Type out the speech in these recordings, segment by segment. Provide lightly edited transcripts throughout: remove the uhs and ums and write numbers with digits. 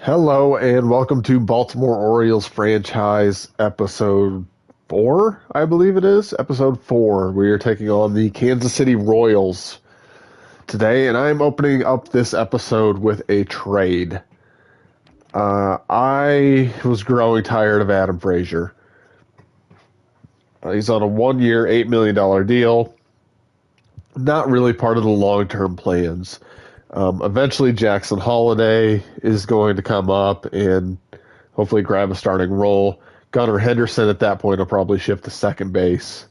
Hello and welcome to Baltimore Orioles franchise episode 4, I believe it is. Episode 4. We are taking on the Kansas City Royals today, and I'm opening up this episode with a trade. I was growing tired of Adam Frazier. He's on a 1-year, $8 million deal. Not really part of the long-term plans. Eventually, Jackson Holliday is going to come up and hopefully grab a starting role. Gunnar Henderson at that point will probably shift to second base.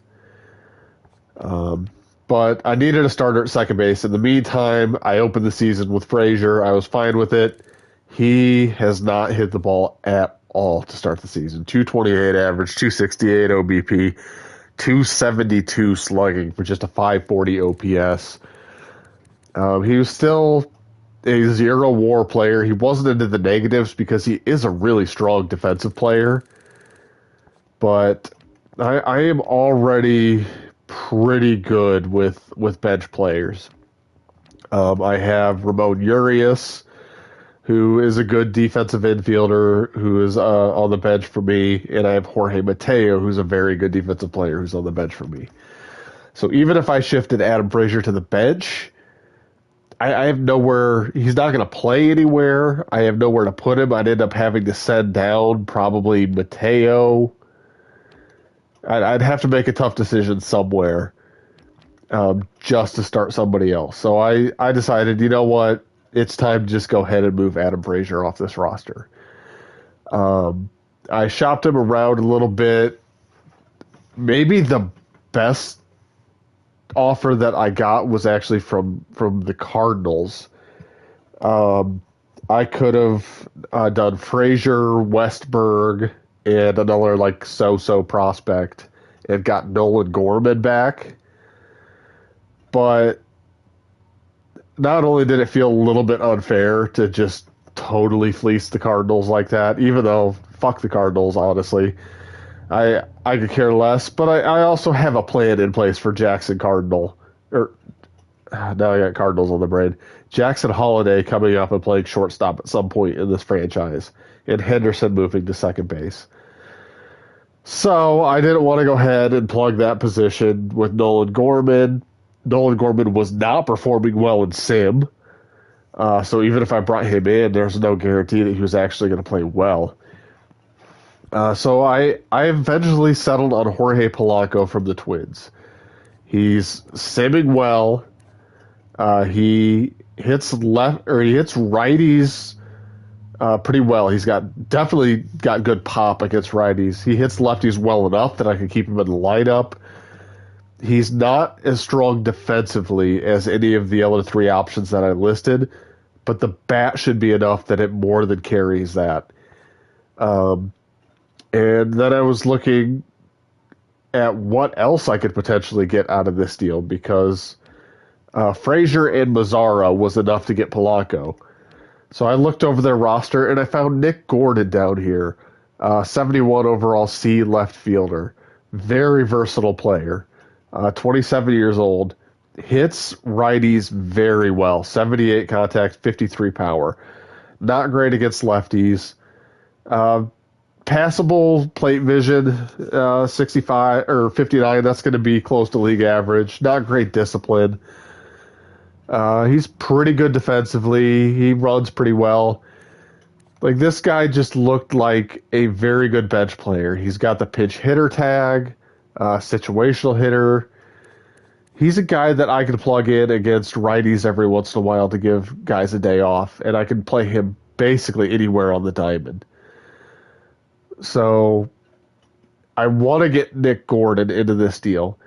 But I needed a starter at second base. In the meantime, I opened the season with Frazier. I was fine with it. He has not hit the ball at all to start the season. 228 average, 268 OBP, 272 slugging for just a 540 OPS. He was still a zero WAR player. He wasn't into the negatives because he is a really strong defensive player. But I am already pretty good with bench players. I have Ramon Urias, who is a good defensive infielder, who is on the bench for me, and I have Jorge Mateo, who's a very good defensive player, who's on the bench for me. So even if I shifted Adam Frazier to the bench, I have nowhere. He's not going to play anywhere. I have nowhere to put him. I'd end up having to send down probably Mateo. I'd have to make a tough decision somewhere just to start somebody else. So I decided, you know what? It's time to just go ahead and move Adam Frazier off this roster. I shopped him around a little bit. Maybe the best offer that I got was actually from the Cardinals. I could have done Frazier, Westberg, and another like so-so prospect, and got Nolan Gorman back. But not only did it feel a little bit unfair to just totally fleece the Cardinals like that, even though fuck the Cardinals, honestly. I could care less, but I also have a plan in place for Jackson Cardinal. Now I got Cardinals on the brain. Jackson Holliday coming up and playing shortstop at some point in this franchise, and Henderson moving to second base. So I didn't want to go ahead and plug that position with Nolan Gorman. Nolan Gorman was not performing well in Sim. So even if I brought him in, there's no guarantee that he was actually going to play well. So I eventually settled on Jorge Polanco from the Twins. He's simming well. He hits righties pretty well. He's definitely got good pop against righties. He hits lefties well enough that I can keep him in the lineup. He's not as strong defensively as any of the other three options that I listed, but the bat should be enough that it more than carries that. And then I was looking at what else I could potentially get out of this deal because Frazier and Mazzara was enough to get Polanco. So I looked over their roster and I found Nick Gordon down here, 71 overall C left fielder, very versatile player, 27 years old, hits righties very well, 78 contact, 53 power, not great against lefties. Passable plate vision, 65 or 59. That's going to be close to league average. Not great discipline. He's pretty good defensively. He runs pretty well. Like this guy just looked like a very good bench player. He's got the pinch hitter tag, situational hitter. He's a guy that I can plug in against righties every once in a while to give guys a day off, and I can play him basically anywhere on the diamond. So I want to get Nick Gordon into this deal.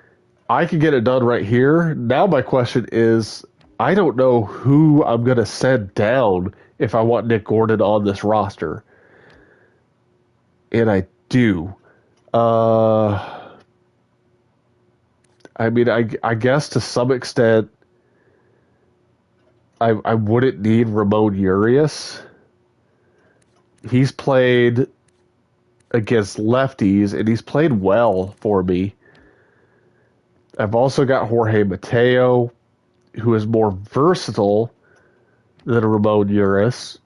I can get it done right here. Now my question is, I don't know who I'm going to send down if I want Nick Gordon on this roster. And I do. I mean, I guess to some extent, I wouldn't need Ramon Urias. He's played against lefties, and he's played well for me. I've also got Jorge Mateo, who is more versatile than Ramon Urias.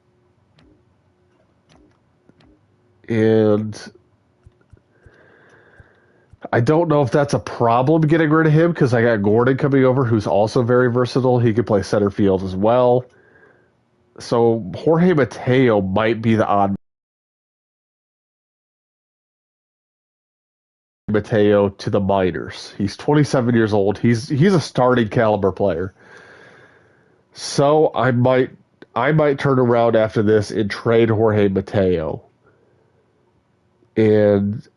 And I don't know if that's a problem getting rid of him because I got Gordon coming over who's also very versatile. He could play center field as well. So Jorge Mateo might be the odd Mateo to the minors. He's 27 years old. He's a starting caliber player. So I might turn around after this and trade Jorge Mateo and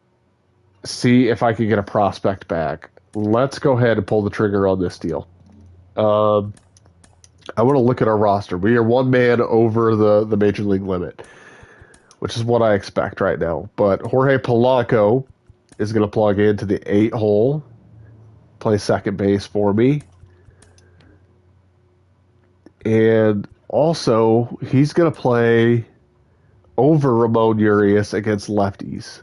see if I can get a prospect back. Let's go ahead and pull the trigger on this deal. Um, I want to look at our roster. We are one man over the major league limit, which is what I expect right now. But Jorge Polanco is going to plug into the 8 hole, play second base for me. And also, he's going to play over Ramon Urias against lefties.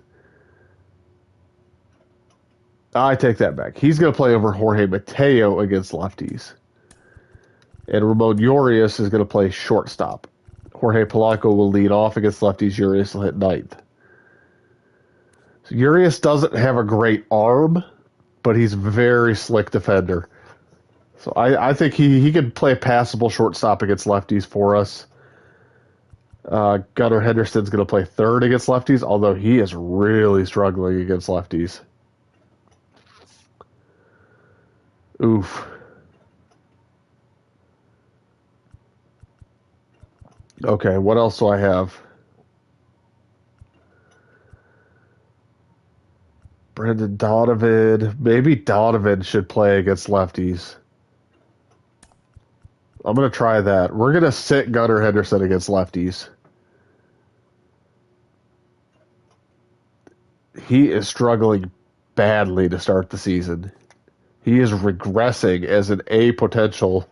I take that back. He's going to play over Jorge Mateo against lefties. And Ramon Urias is going to play shortstop. Jorge Polanco will lead off against lefties. Urias will hit ninth. So Urias doesn't have a great arm, but he's a very slick defender. So I think he could play a passable shortstop against lefties for us. Gunnar Henderson's going to play third against lefties, although he is really struggling against lefties. Oof. Okay, what else do I have? Brendan Donovan. Maybe Donovan should play against lefties. I'm going to try that. We're going to sit Gunnar Henderson against lefties. He is struggling badly to start the season. He is regressing as an A potential.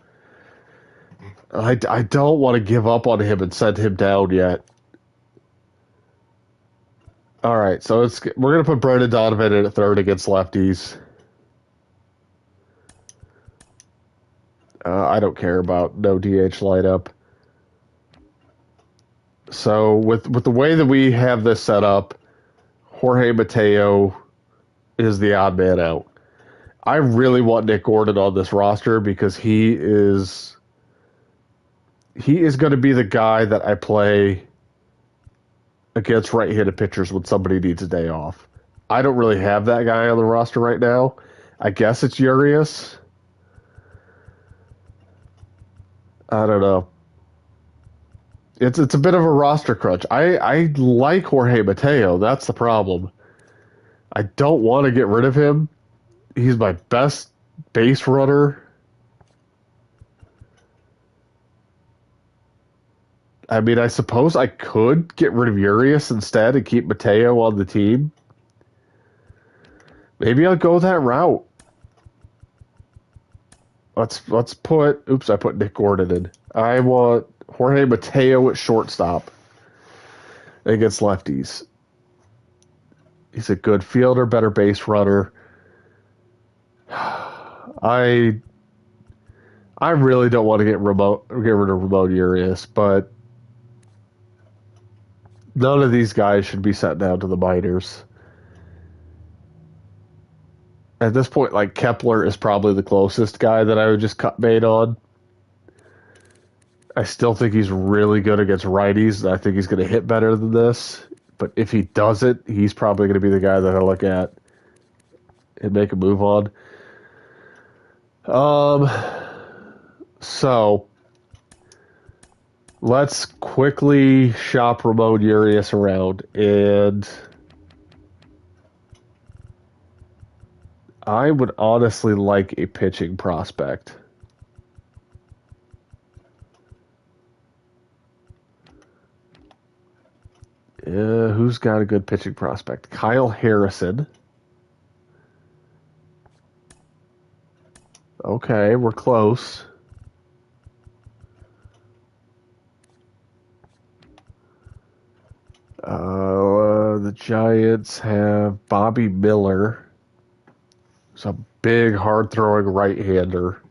I don't want to give up on him and send him down yet. All right, so we're going to put Brendan Donovan in at third against lefties. I don't care about no DH lineup. So with the way that we have this set up, Jorge Mateo is the odd man out. I really want Nick Gordon on this roster because he is going to be the guy that I play against right-handed pitchers when somebody needs a day off. I don't really have that guy on the roster right now. I guess it's Urias. I don't know. It's a bit of a roster crunch. I like Jorge Mateo. That's the problem. I don't want to get rid of him. He's my best base runner. I mean, I suppose I could get rid of Urias instead and keep Mateo on the team. Maybe I'll go that route. Let's put. Oops, I put Nick Gordon in. I want Jorge Mateo at shortstop against lefties. He's a good fielder, better base runner. I really don't want to get rid of Ramon Urias, but none of these guys should be sent down to the minors. At this point, like Kepler is probably the closest guy that I would just cut bait on. I still think he's really good against righties, and I think he's going to hit better than this. But if he doesn't, he's probably going to be the guy that I look at and make a move on. So let's quickly shop Ramon Urias around, and I would honestly like a pitching prospect. Who's got a good pitching prospect? Kyle Harrison. Okay, we're close. The Giants have Bobby Miller. He's a big, hard-throwing right-hander.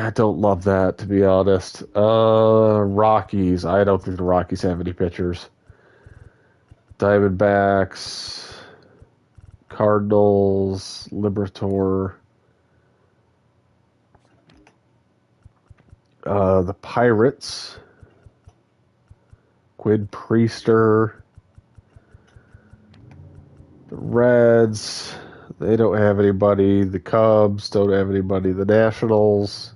I don't love that, to be honest. Rockies. I don't think the Rockies have any pitchers. Diamondbacks, Cardinals, Libertor, the Pirates, Quinn Priester, the Reds. They don't have anybody. The Cubs don't have anybody. The Nationals.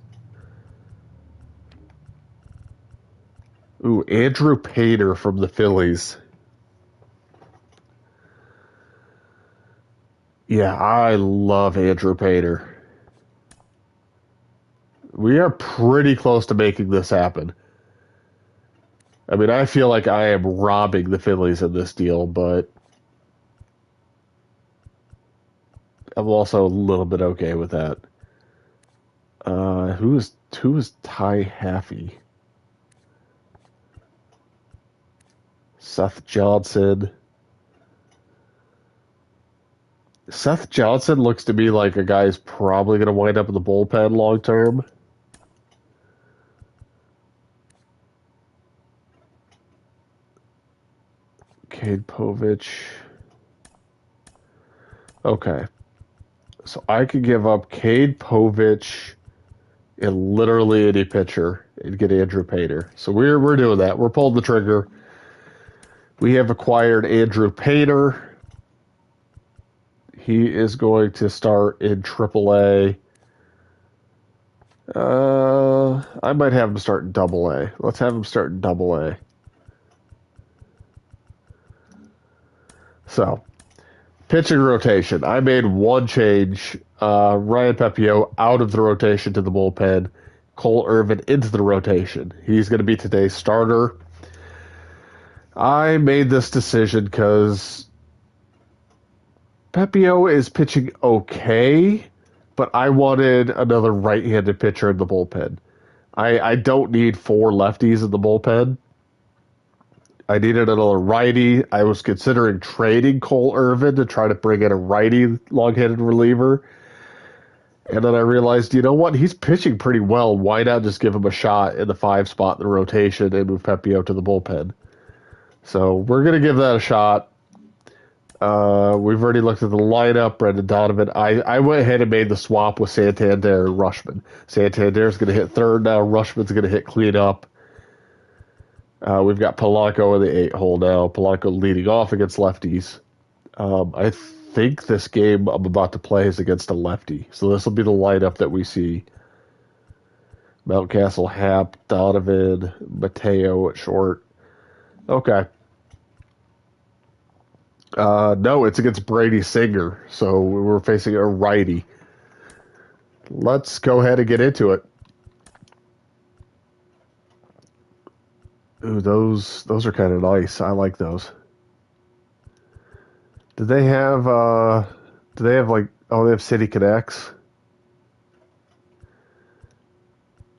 Ooh, Andrew Painter from the Phillies. Yeah, I love Andrew Painter. We are pretty close to making this happen. I mean, I feel like I am robbing the Phillies in this deal, but I'm also a little bit okay with that. Who is Ty Haffey? Seth Johnson. Seth Johnson looks to me like a guy who's probably going to wind up in the bullpen long term. Cade Povich. Okay. So I could give up Cade Povich and literally any pitcher and get Andrew Painter. So we're doing that. We're pulling the trigger. We have acquired Andrew Painter. He is going to start in AAA. I might have him start in AA. Let's have him start in AA. So, pitching rotation. I made one change. Ryan Pepio out of the rotation to the bullpen. Cole Irvin into the rotation. He's going to be today's starter. I made this decision because Pepio is pitching okay, but I wanted another right-handed pitcher in the bullpen. I don't need four lefties in the bullpen. I needed another righty. I was considering trading Cole Irvin to try to bring in a righty long-handed reliever. And then I realized, you know what? He's pitching pretty well. Why not just give him a shot in the 5 spot in the rotation and move Pepio to the bullpen? So we're going to give that a shot. We've already looked at the lineup. Brendan Donovan. I went ahead and made the swap with Santander and Rushman. Santander's going to hit third now. Rushman's going to hit cleanup. We've got Polanco in the 8 hole now. Polanco leading off against lefties. I think this game I'm about to play is against a lefty. So this will be the lineup that we see. Mountcastle, Happ, Donovan, Mateo at short. Okay. No, it's against Brady Singer. So we're facing a righty. Let's go ahead and get into it. Ooh, those are kind of nice. I like those. Do they have like, oh, they have City Connects?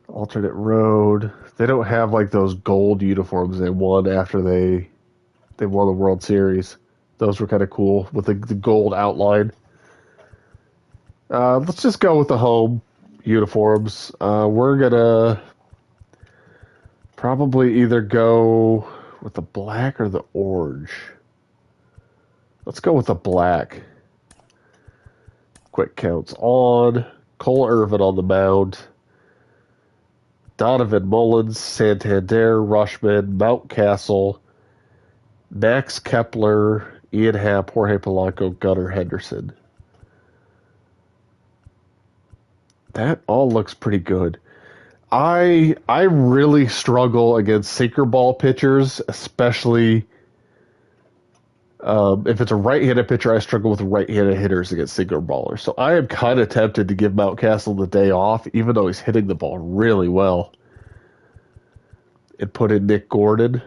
Alternate road. They don't have like those gold uniforms they won after they won the World Series. Those were kind of cool with the gold outline. Let's just go with the home uniforms. We're gonna probably either go with the black or the orange. Let's go with the black. Quick counts on. Cole Irvin on the mound. Donovan Mullins, Santander, Rushman, Mountcastle, Max Kepler, Ian Happ, Jorge Polanco, Gunnar Henderson. That all looks pretty good. I really struggle against sinker ball pitchers, especially if it's a right-handed pitcher. I struggle with right-handed hitters against sinker ballers. So I am kind of tempted to give Mountcastle the day off, even though he's hitting the ball really well, and put in Nick Gordon.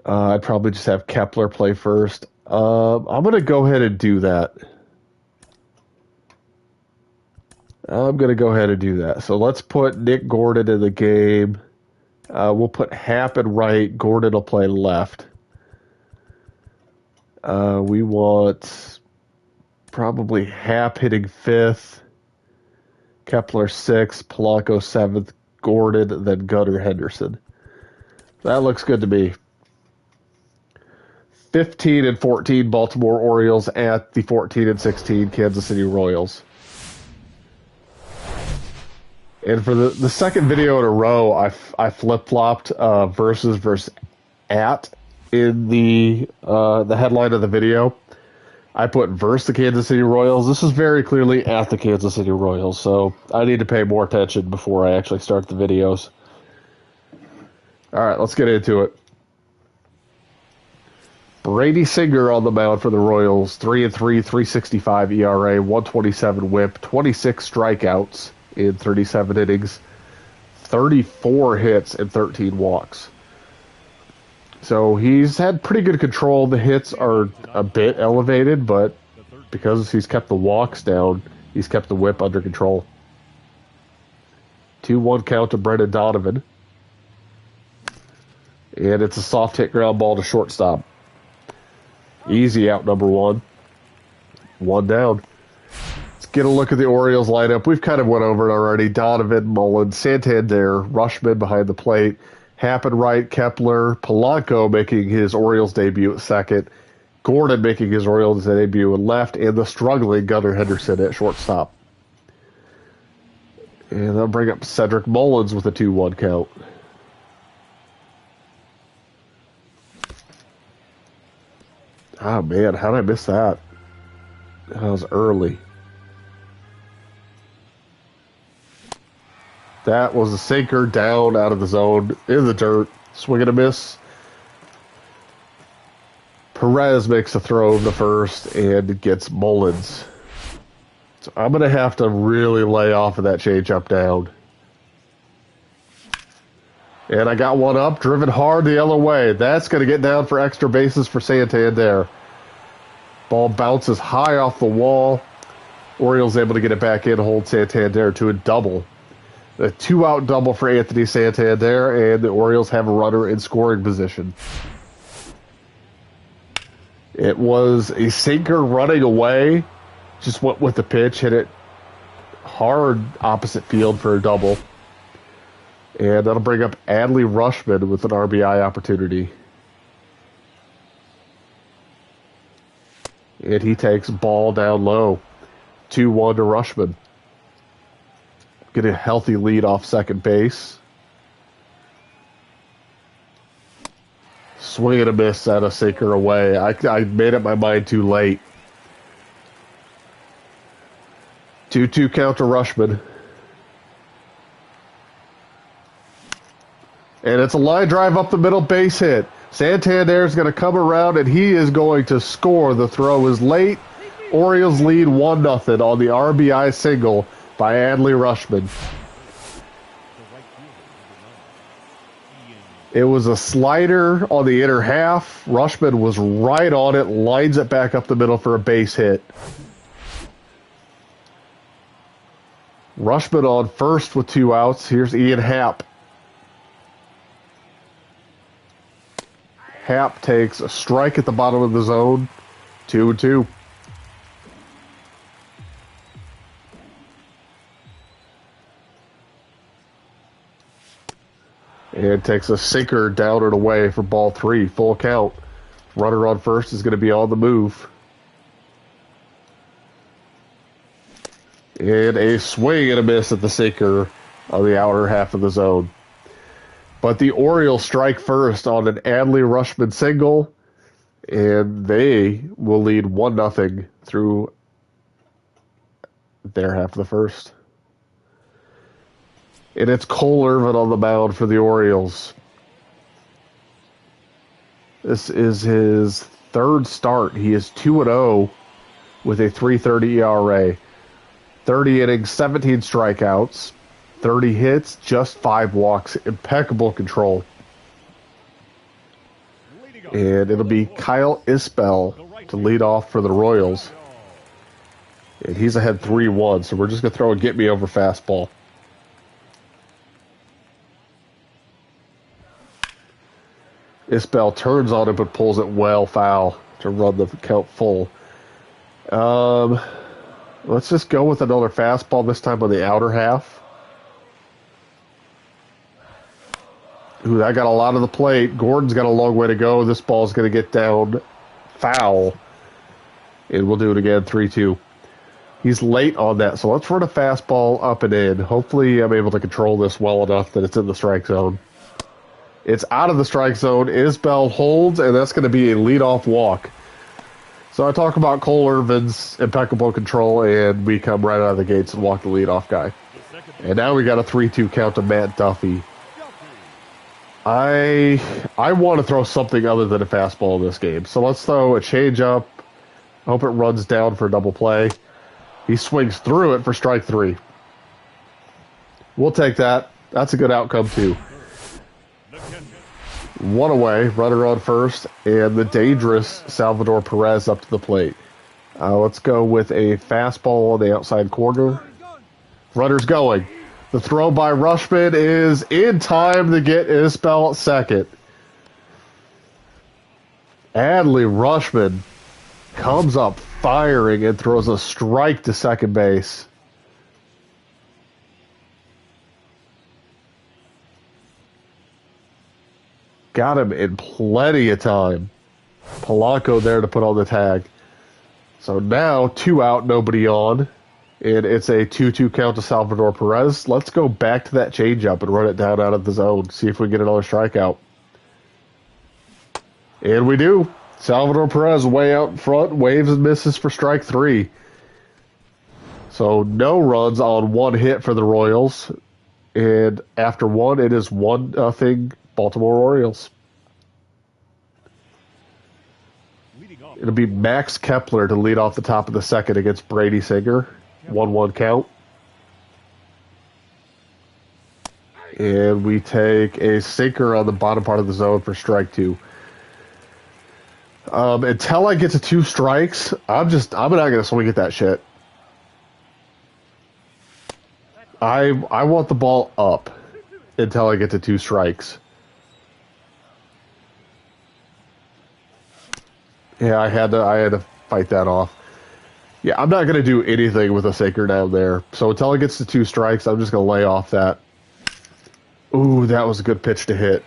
I'd probably just have Kepler play first. I'm going to go ahead and do that. So let's put Nick Gordon in the game. We'll put Happ in right. Gordon will play left. We want probably Happ hitting 5th, Kepler 6th, Polanco 7th, Gordon, then Gunnar Henderson. That looks good to me. 15 and 14 Baltimore Orioles at the 14 and 16 Kansas City Royals. And for the second video in a row, I flip-flopped versus at in the headline of the video. I put versus the Kansas City Royals. This is very clearly at the Kansas City Royals, so I need to pay more attention before I actually start the videos. All right, let's get into it. Brady Singer on the mound for the Royals. 3-3, 3.65 ERA, 127 WHIP, 26 strikeouts in 37 innings, 34 hits, and 13 walks. So he's had pretty good control. The hits are a bit elevated, but because he's kept the walks down, he's kept the WHIP under control. 2-1 count to Brendan Donovan. And it's a soft hit ground ball to shortstop. Easy out number 1. 1 down. Let's get a look at the Orioles lineup. We've kind of went over it already. Donovan, Mullins, Santander, Rushman behind the plate, Happ and right, Kepler, Polanco making his Orioles debut at second, Gordon making his Orioles debut at left, and the struggling Gunnar Henderson at shortstop. And I'll bring up Cedric Mullins with a 2-1 count. Oh, man, how did I miss that? That was early. That was a sinker down out of the zone, in the dirt. Swing and a miss. Perez makes a throw in the first and gets Mullins. So I'm going to have to really lay off of that changeup down. And I got one up, driven hard the other way. That's going to get down for extra bases for Santander. Ball bounces high off the wall. Orioles able to get it back in, hold Santander to a double. A 2-out double for Anthony Santander, and the Orioles have a runner in scoring position. It was a sinker running away. Just went with the pitch, hit it hard opposite field for a double. And that'll bring up Adley Rushman with an RBI opportunity. And he takes ball down low. 2-1 to Rushman. Get a healthy lead off second base. Swing and a miss at a sinker away. I made up my mind too late. 2-2 count to Rushman. And it's a line drive up the middle, base hit. Santander is going to come around, and he is going to score. The throw is late. Orioles lead 1-0 on the RBI single by Adley Rushman. It was a slider on the inner half. Rushman was right on it, lines it back up the middle for a base hit. Rushman on first with 2 outs. Here's Ian Happ. Happ takes a strike at the bottom of the zone. 2-2. And takes a sinker down and away for ball 3. Full count. Runner on first is going to be on the move. And a swing and a miss at the sinker on the outer half of the zone. But the Orioles strike first on an Adley Rushman single, and they will lead 1-0 through their half of the first. And it's Cole Irvin on the mound for the Orioles. This is his third start. He is 2-0 with a 3.30 ERA. 30 innings, 17 strikeouts. 30 hits, just 5 walks, impeccable control. And it'll be Kyle Isbell to lead off for the Royals. And he's ahead 3-1, so we're just going to throw a get-me-over fastball. Isbell turns on it but pulls it well foul to run the count full. Um, let's just go with another fastball, this time on the outer half. Ooh, that got a lot of the plate. Gordon's got a long way to go. This ball's going to get down foul. And we'll do it again, 3-2. He's late on that, so let's run a fastball up and in. Hopefully I'm able to control this well enough that it's in the strike zone. It's out of the strike zone. Isbell holds, and that's going to be a leadoff walk. So I talk about Cole Irvin's impeccable control, and we come right out of the gates and walk the leadoff guy. And now we got a 3-2 count to Matt Duffy. I want to throw something other than a fastball in this game. So let's throw a changeup. Hope it runs down for a double play. He swings through it for strike 3. We'll take that. That's a good outcome, too. 1 away, runner on first, and the dangerous Salvador Perez up to the plate. Let's go with a fastball on the outside corner. Runner's going. The throw by Rushman is in time to get Isbell at second. Adley Rushman comes up firing and throws a strike to second base. Got him in plenty of time. Polanco there to put on the tag. So now 2 out, nobody on. And it's a 2-2 count to Salvador Perez. Let's go back to that changeup and run it down out of the zone. See if we get another strikeout. And we do. Salvador Perez way out in front. Waves and misses for strike 3. So no runs on 1 hit for the Royals. And after 1, it is 1-0 Baltimore Orioles. It'll be Max Kepler to lead off the top of the second against Brady Singer. 1-1 count. And we take a sinker on the bottom part of the zone for strike 2. Until I get to 2 strikes, I'm not going to swing at that shit. I want the ball up until I get to 2 strikes. Yeah, I had to fight that off. Yeah, I'm not going to do anything with a sinker down there. So until it gets to 2 strikes, I'm just going to lay off that. Ooh, that was a good pitch to hit.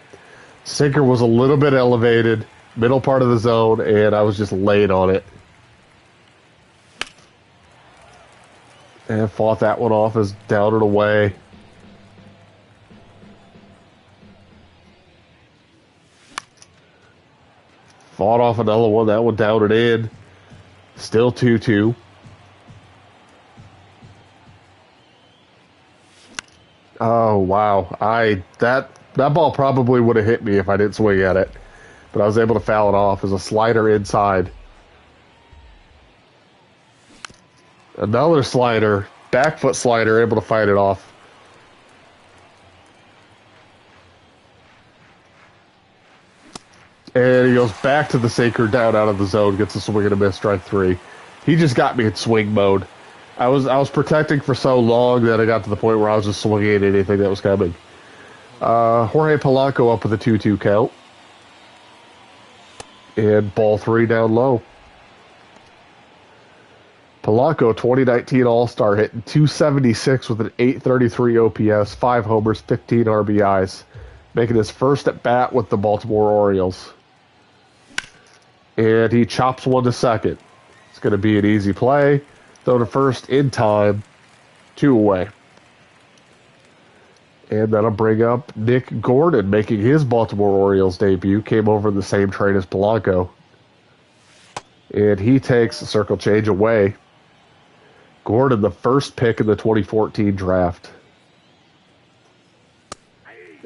Sinker was a little bit elevated, middle part of the zone, and I was just laying on it. And fought that one off as down and away. Fought off another one. That one down and in. Still 2-2. Oh, wow. That ball probably would have hit me if I didn't swing at it. But I was able to foul it off as a slider inside. Another slider. Back foot slider, able to fight it off. And he goes back to the sinker, down out of the zone, gets a swing and a miss, strike 3. He just got me in swing mode. I was protecting for so long that I got to the point where I was just swinging at anything that was coming. Jorge Polanco up with a 2-2 count. And ball 3 down low. Polanco, 2019 All-Star, hitting .276 with an .833 OPS, 5 homers, 15 RBIs, making his first at bat with the Baltimore Orioles. And he chops one to second. It's going to be an easy play. Throw to first in time. 2 away. And that'll bring up Nick Gordon, making his Baltimore Orioles debut. Came over in the same train as Polanco. And he takes a circle change away. Gordon, the first pick in the 2014 draft.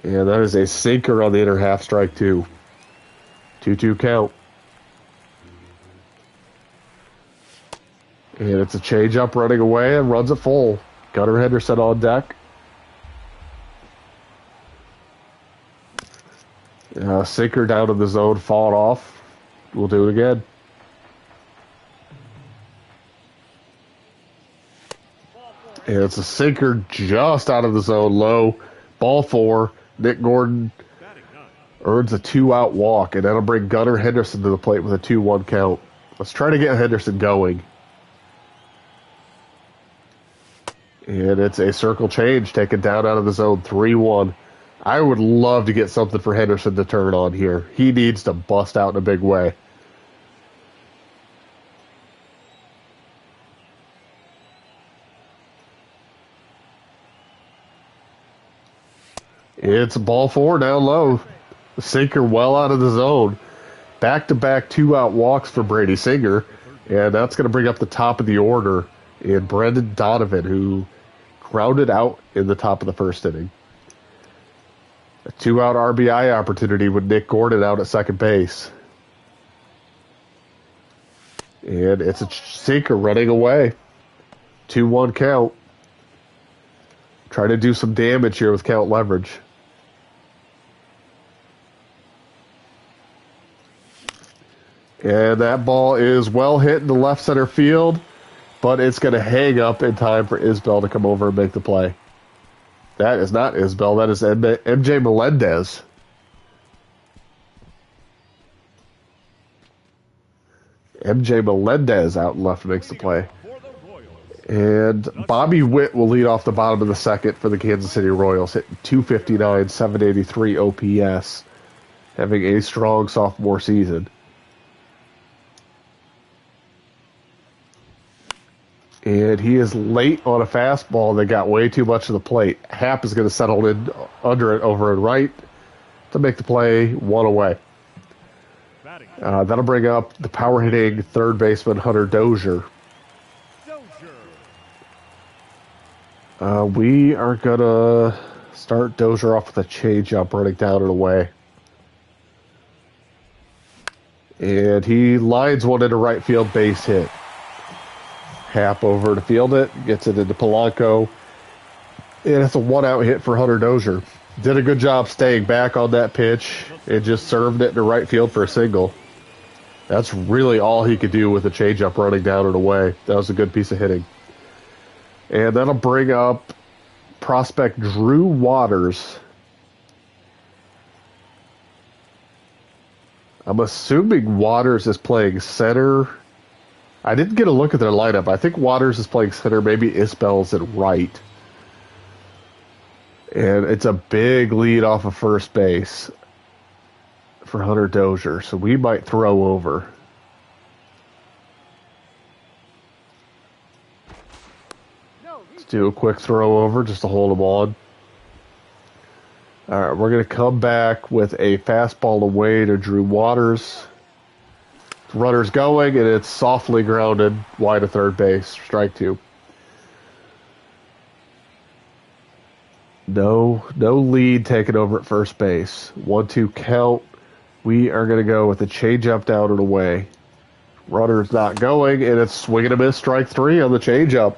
And that is a sinker on the inner half, strike 2. 2-2 count. And it's a change-up running away and runs it full. Gunnar Henderson on deck. Sinker down in the zone, fought off. We'll do it again. And it's a sinker just out of the zone, low. Ball 4. Nick Gordon earns a 2-out walk, and that'll bring Gunnar Henderson to the plate with a 2-1 count. Let's try to get Henderson going. And it's a circle change taken down out of the zone 3-1. I would love to get something for Henderson to turn on here. He needs to bust out in a big way. It's ball 4 down low. Sinker well out of the zone. Back-to-back 2-out walks for Brady Singer. And that's going to bring up the top of the order in Brendan Donovan, who grounded out in the top of the first inning. A 2-out RBI opportunity with Nick Gordon out at second base. And it's a sinker running away. 2-1 count. Trying to do some damage here with count leverage. And that ball is well hit in the left center field, but it's going to hang up in time for Isbell to come over and make the play. That is not Isbell, that is MJ Melendez. MJ Melendez out and left makes the play. And Bobby Witt will lead off the bottom of the second for the Kansas City Royals, hitting .259, 783 OPS, having a strong sophomore season. And he is late on a fastball that got way too much of the plate. Happ is going to settle in under it over and right to make the play, one away. That'll bring up the power hitting third baseman Hunter Dozier. We are going to start Dozier off with a changeup running down and away. And he lines one into right field, base hit. Happ over to field it, gets it into Polanco, and it's a 1-out hit for Hunter Dozier. Did a good job staying back on that pitch and just served it to right field for a single. That's really all he could do with a changeup running down and away. That was a good piece of hitting. And that'll bring up prospect Drew Waters. I'm assuming Waters is playing center. I didn't get a look at their lineup. I think Waters is playing center. Maybe Isbell's at right. And it's a big lead off of first base for Hunter Dozier. So we might throw over. Let's do a quick throw over just to hold him on. All right, we're going to come back with a fastball away to Drew Waters. Runner's going, and it's softly grounded wide of third base. Strike 2. No lead taken over at first base. 1-2 count. We are going to go with a changeup down and away. Runner's not going, and it's swing and a miss. Strike 3 on the changeup.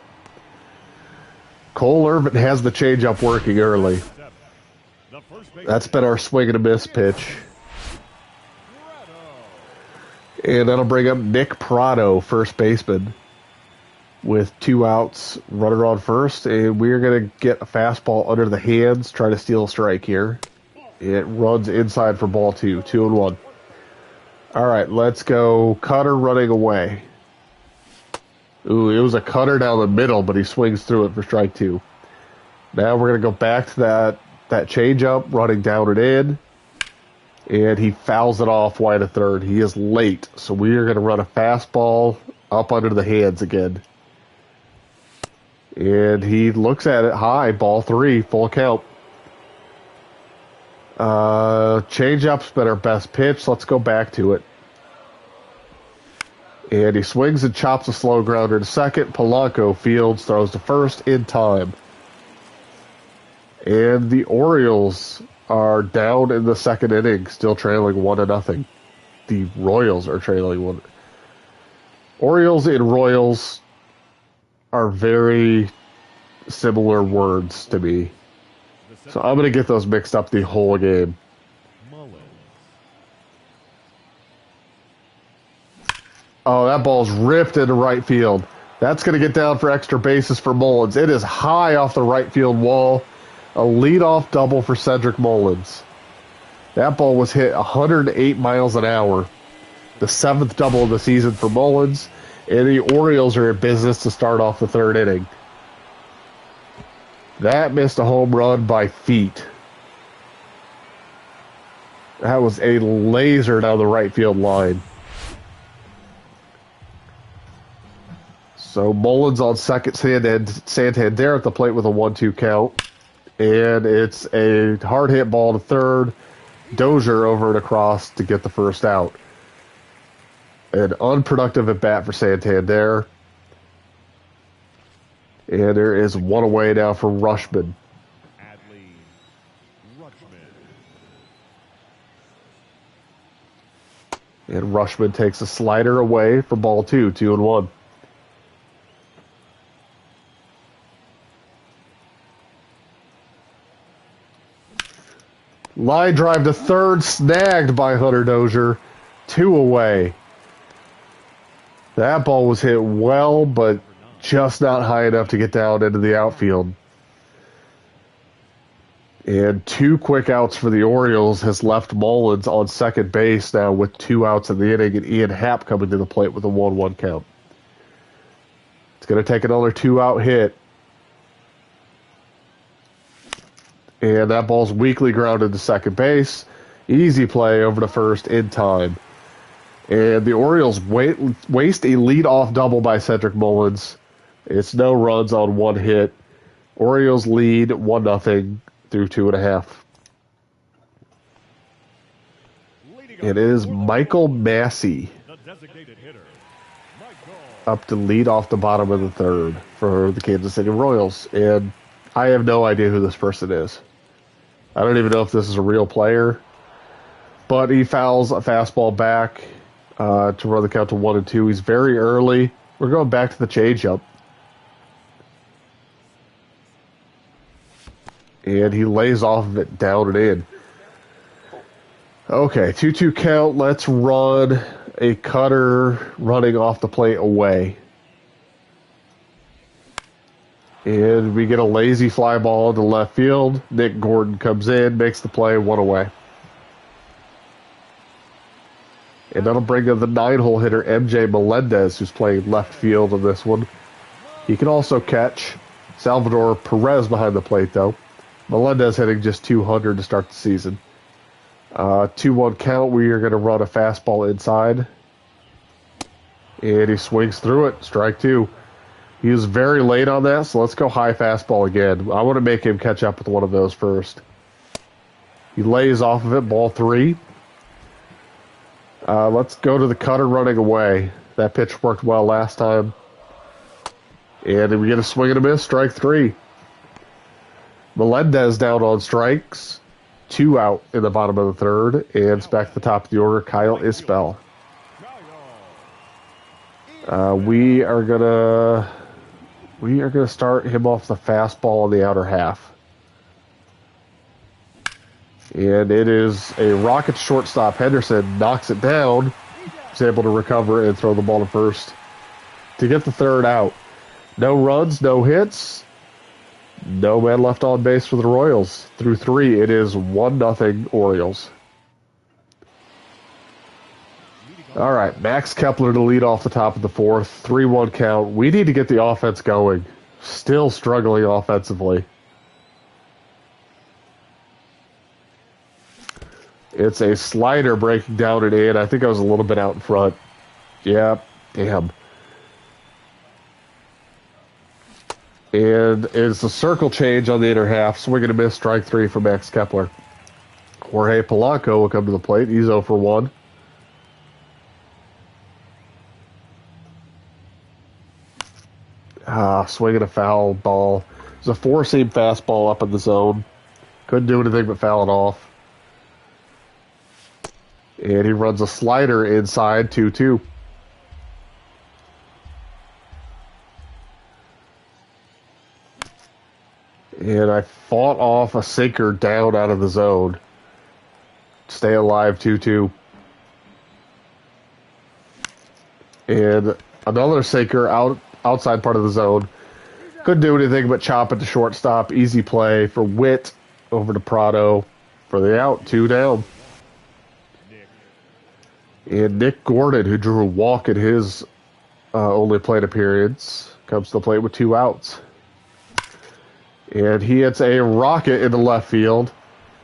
Cole Irvin has the changeup working early. That's been our swing and a miss pitch. And that'll bring up Nick Prado, first baseman, with 2 outs, runner on first. And we're going to get a fastball under the hands, try to steal a strike here. It runs inside for ball 2, 2-1. All right, let's go cutter running away. Ooh, it was a cutter down the middle, but he swings through it for strike 2. Now we're going to go back to that changeup, running down and in. And he fouls it off wide of third. He is late, so we are going to run a fastball up under the hands again. And he looks at it high, ball 3, full count. Changeup's been our best pitch. Let's go back to it. And he swings and chops a slow grounder to second. Polanco fields, throws to first in time. And the Orioles are down in the second inning, still trailing 1-0. The Royals are trailing 1. Orioles and Royals are very similar words to me. So I'm going to get those mixed up the whole game. Oh, that ball's ripped into right field. That's going to get down for extra bases for Mullins. It is high off the right field wall. A leadoff double for Cedric Mullins. That ball was hit 108 miles an hour. The 7th double of the season for Mullins. And the Orioles are in business to start off the third inning. That missed a home run by feet. That was a laser down the right field line. So Mullins on second, Santander at the plate with a 1-2 count. And it's a hard hit ball to third. Dozier over and across to get the first out. An unproductive at bat for Santander. And there is one away now for Rushman. And Rushman takes a slider away for ball 2, 2-1. Line drive to third, snagged by Hunter Dozier. 2 away. That ball was hit well, but just not high enough to get down into the outfield. And 2 quick outs for the Orioles has left Mullins on second base now with 2 outs in the inning, and Ian Happ coming to the plate with a 1-1 count. It's going to take another 2-out hit. And that ball's weakly grounded to second base. Easy play over to first in time. And the Orioles waste a lead-off double by Cedric Mullins. It's no runs on 1 hit. Orioles lead 1-0 through 2.5. It is Michael Massey up to lead off the bottom of the third for the Kansas City Royals. And I have no idea who this person is. I don't even know if this is a real player. But he fouls a fastball back to run the count to 1-2. He's very early. We're going back to the changeup. And he lays off of it down and in. Okay, 2-2 count. Let's run a cutter running off the plate away. And we get a lazy fly ball to left field. Nick Gordon comes in, makes the play, 1 away. And that'll bring in the 9-hole hitter, MJ Melendez, who's playing left field in this one. He can also catch. Salvador Perez behind the plate, though. Melendez hitting just 200 to start the season. 2-1 count. We are going to run a fastball inside. And he swings through it. Strike 2. He was very late on that, so let's go high fastball again. I want to make him catch up with one of those first. He lays off of it, ball 3. Let's go to the cutter running away. That pitch worked well last time. And we get a swing and a miss, strike 3. Melendez down on strikes. 2 out in the bottom of the third. And it's back to the top of the order, Kyle Isbell. We are gonna start him off the fastball on the outer half. And it is a rocket shortstop. Henderson knocks it down. He's able to recover and throw the ball to first to get the third out. No runs, no hits. No man left on base for the Royals. Through 3, it is 1-0 Orioles. All right, Max Kepler to lead off the top of the 4th. 3-1 count. We need to get the offense going. Still struggling offensively. It's a slider breaking down and in. I think I was a little bit out in front. Yeah, damn. And it's a circle change on the inner half. Swing and a miss, strike 3 for Max Kepler. Jorge Polanco will come to the plate. He's 0 for 1. Swinging a foul ball. It's a 4-seam fastball up in the zone. Couldn't do anything but foul it off. And he runs a slider inside, 2-2. And I fought off a sinker down out of the zone. Stay alive, 2-2. And another sinker outside part of the zone. Couldn't do anything but chop it to shortstop. Easy play for Witt over to Prado for the out. 2 down. And Nick Gordon, who drew a walk in his only plate appearance, comes to the plate with 2 outs. And he hits a rocket into left field.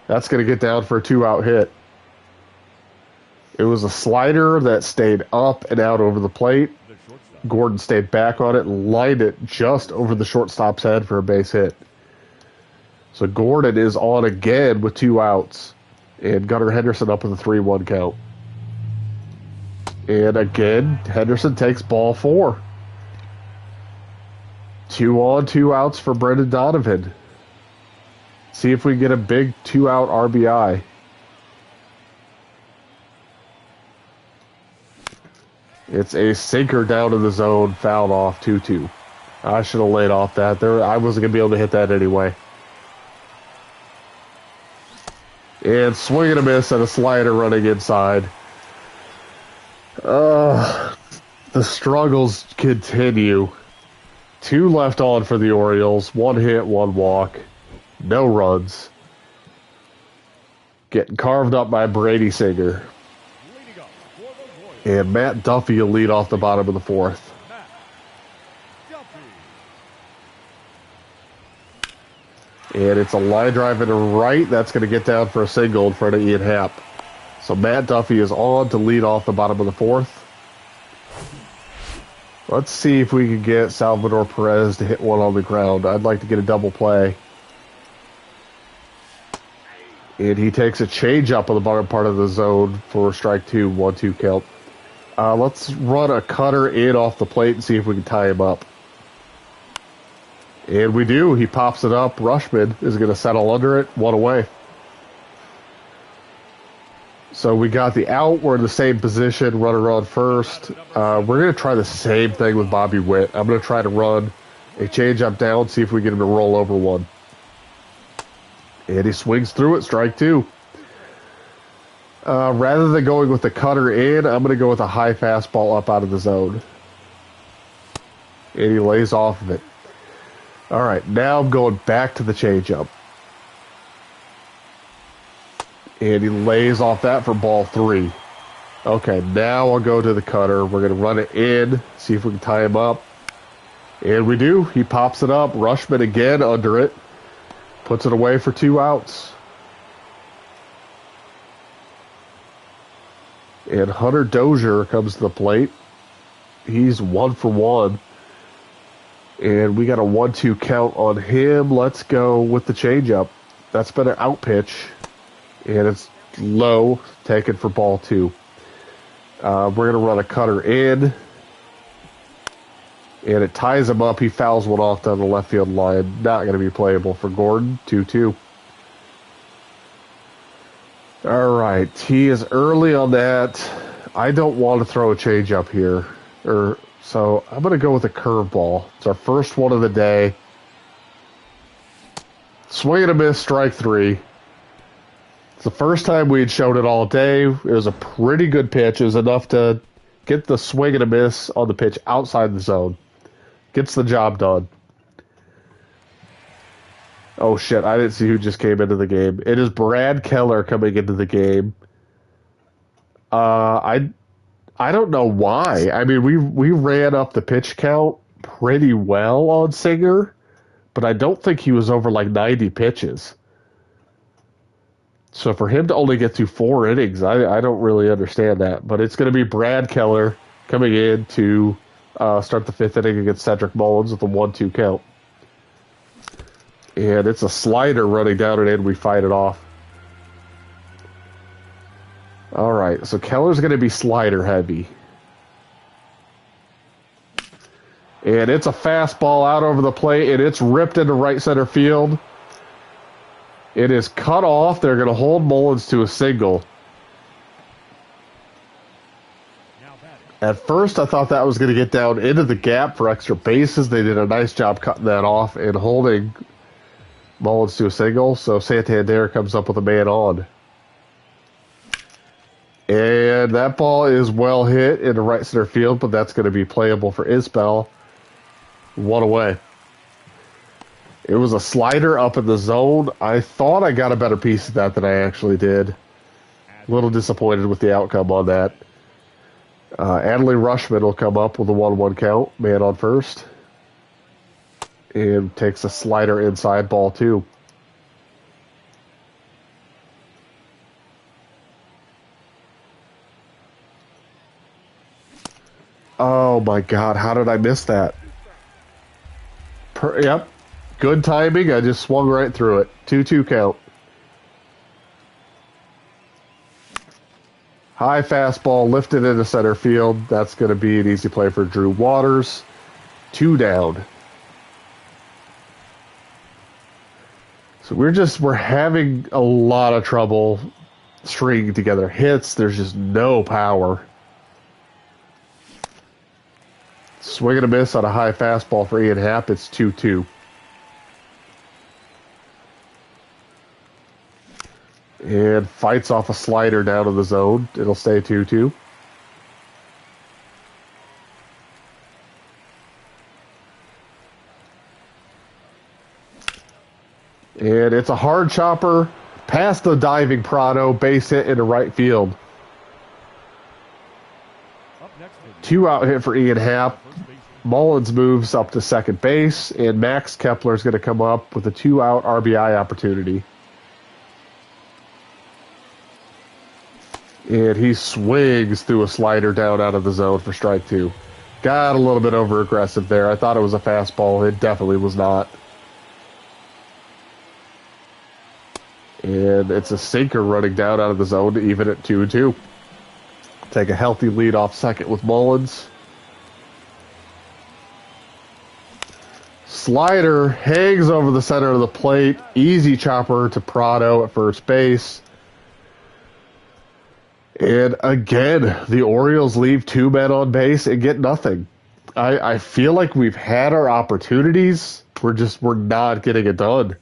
That's going to get down for a 2-out hit. It was a slider that stayed up and out over the plate. Gordon stayed back on it and lined it just over the shortstop's head for a base hit. So Gordon is on again with 2 outs. And Gunnar Henderson up with a 3-1 count. And again, Henderson takes ball 4. 2 on, 2 outs for Brendan Donovan. See if we get a big 2-out RBI. It's a sinker down in the zone, fouled off 2-2. I should have laid off that. There, I wasn't going to be able to hit that anyway. And swing and a miss and a slider running inside. The struggles continue. 2 left on for the Orioles. 1 hit, 1 walk. No runs. Getting carved up by Brady Singer. And Matt Duffy will lead off the bottom of the 4th. And it's a line drive into right. That's going to get down for a single in front of Ian Happ. So Matt Duffy is on to lead off the bottom of the 4th. Let's see if we can get Salvador Perez to hit one on the ground. I'd like to get a double play. And he takes a changeup on the bottom part of the zone for strike 2, 1-2 count. Let's run a cutter in off the plate and see if we can tie him up. And we do. He pops it up. Rushman is going to settle under it. 1 away. So we got the out. We're in the same position. Runner on first. We're going to try the same thing with Bobby Witt. I'm going to try to run a changeup down, see if we get him to roll over one. And he swings through it. Strike 2. Rather than going with the cutter in, I'm going to go with a high fastball up out of the zone. And he lays off of it. All right, now I'm going back to the changeup. And he lays off that for ball 3. Okay, now I'll go to the cutter. We're going to run it in, see if we can tie him up. And we do. He pops it up. Rushman again under it. Puts it away for 2 outs. And Hunter Dozier comes to the plate. He's 1 for 1. And we got a 1-2 count on him. Let's go with the changeup. That's been an out pitch. And it's low, taken for ball 2. We're going to run a cutter in. And it ties him up. He fouls one off down the left field line. Not going to be playable for Gordon. 2-2. All right. He is early on that. I don't want to throw a changeup here. So I'm going to go with a curveball. It's our first one of the day. Swing and a miss, strike 3. It's the first time we had showed it all day. It was a pretty good pitch. It was enough to get the swing and a miss on the pitch outside the zone. Gets the job done. Oh, shit. I didn't see who just came into the game. It is Brad Keller coming into the game. I don't know why. I mean, we ran up the pitch count pretty well on Singer, but I don't think he was over like 90 pitches. So for him to only get through 4 innings, I don't really understand that. But it's going to be Brad Keller coming in to start the 5th inning against Cedric Mullins with a 1-2 count. And it's a slider running down and in. We fight it off. All right, so Keller's going to be slider heavy. And it's a fastball out over the plate, and it's ripped into right center field. It is cut off. They're going to hold Mullins to a single. At first, I thought that was going to get down into the gap for extra bases. They did a nice job cutting that off and holding Mullins to a single. So Santander comes up with a man on. And that ball is well hit into right center field, but that's going to be playable for Isbell. 1 away. It was a slider up in the zone. I thought I got a better piece of that than I actually did. A little disappointed with the outcome on that. Adley Rushman will come up with a 1-1 count. Man on first. And takes a slider inside, ball 2. Oh my God, how did I miss that? Yep. Good timing. I just swung right through it. 2-2 count. High fastball lifted into center field. That's going to be an easy play for Drew Waters. 2 down. So we're having a lot of trouble stringing together hits. There's just no power. Swing and a miss on a high fastball for Ian Happ. It's 2-2. And fights off a slider down to the zone. It'll stay 2-2. And it's a hard chopper past the diving Prado, base hit into right field. 2 out hit for Ian Happ. Mullins moves up to second base, and Max Kepler is going to come up with a 2-out RBI opportunity. And he swings through a slider down out of the zone for strike 2. Got a little bit over aggressive there. I thought it was a fastball. It definitely was not. And it's a sinker running down out of the zone to even at 2-2. Take a healthy lead off second with Mullins. Slider hangs over the center of the plate. Easy chopper to Prado at first base. And again, the Orioles leave 2 men on base and get nothing. I feel like we've had our opportunities. We're not getting it done.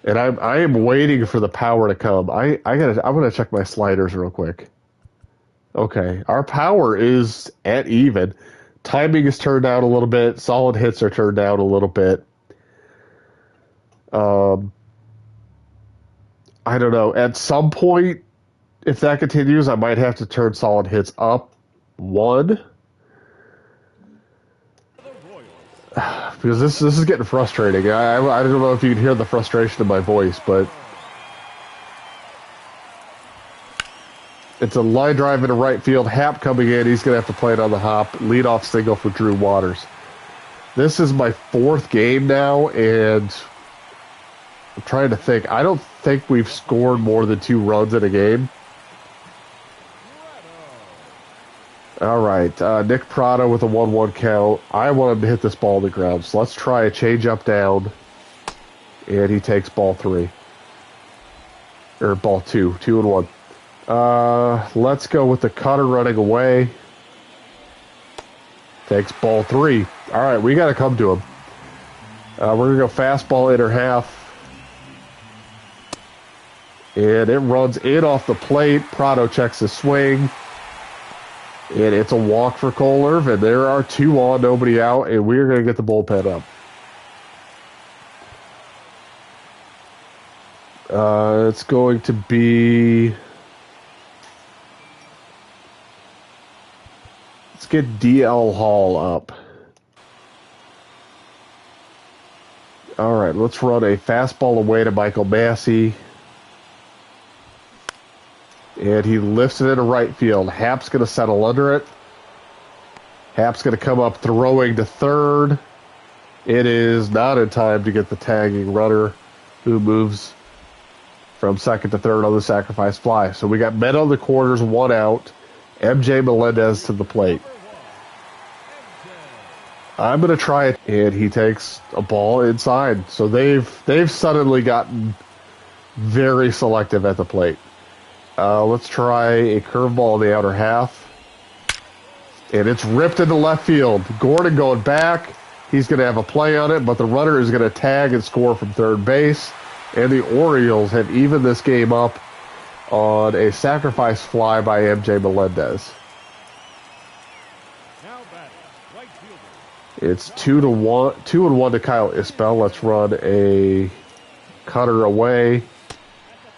And I am waiting for the power to come. I'm gonna check my sliders real quick. Okay, our power is at even. Timing is turned down a little bit. Solid hits are turned down a little bit. I don't know. At some point, if that continues, I might have to turn solid hits up 1. Because this is getting frustrating. I don't know if you can hear the frustration in my voice, but it's a line drive into right field. Happ coming in. He's going to have to play it on the hop. Leadoff single for Drew Waters. This is my 4th game now, and I'm trying to think. I don't think we've scored more than 2 runs in a game. All right, Nick Prado with a 1-1 count. I want him to hit this ball on the ground, so let's try a change-up down. And he takes ball 3. Or ball 2, 2-1. Let's go with the cutter running away. Takes ball 3. All right, we got to come to him. We're going to go fastball inner half. And it runs in off the plate. Prado checks his swing. And it's a walk for Cole Irvin. There are 2 on, nobody out, and we're going to get the bullpen up. It's going to be... Let's get DL Hall up. All right, let's run a fastball away to Michael Massey. And he lifts it into right field. Happ's going to settle under it. Happ's going to come up throwing to third. It is not in time to get the tagging runner who moves from second to third on the sacrifice fly. So we got men on the corners, 1 out. MJ Melendez to the plate. I'm going to try it. And he takes a ball inside. So they've suddenly gotten very selective at the plate. Let's try a curveball in the outer half. And it's ripped into left field. Gordon going back. He's going to have a play on it, but the runner is going to tag and score from third base. And the Orioles have evened this game up on a sacrifice fly by MJ Melendez. It's 2-1 to Kyle Isbell. Let's run a cutter away.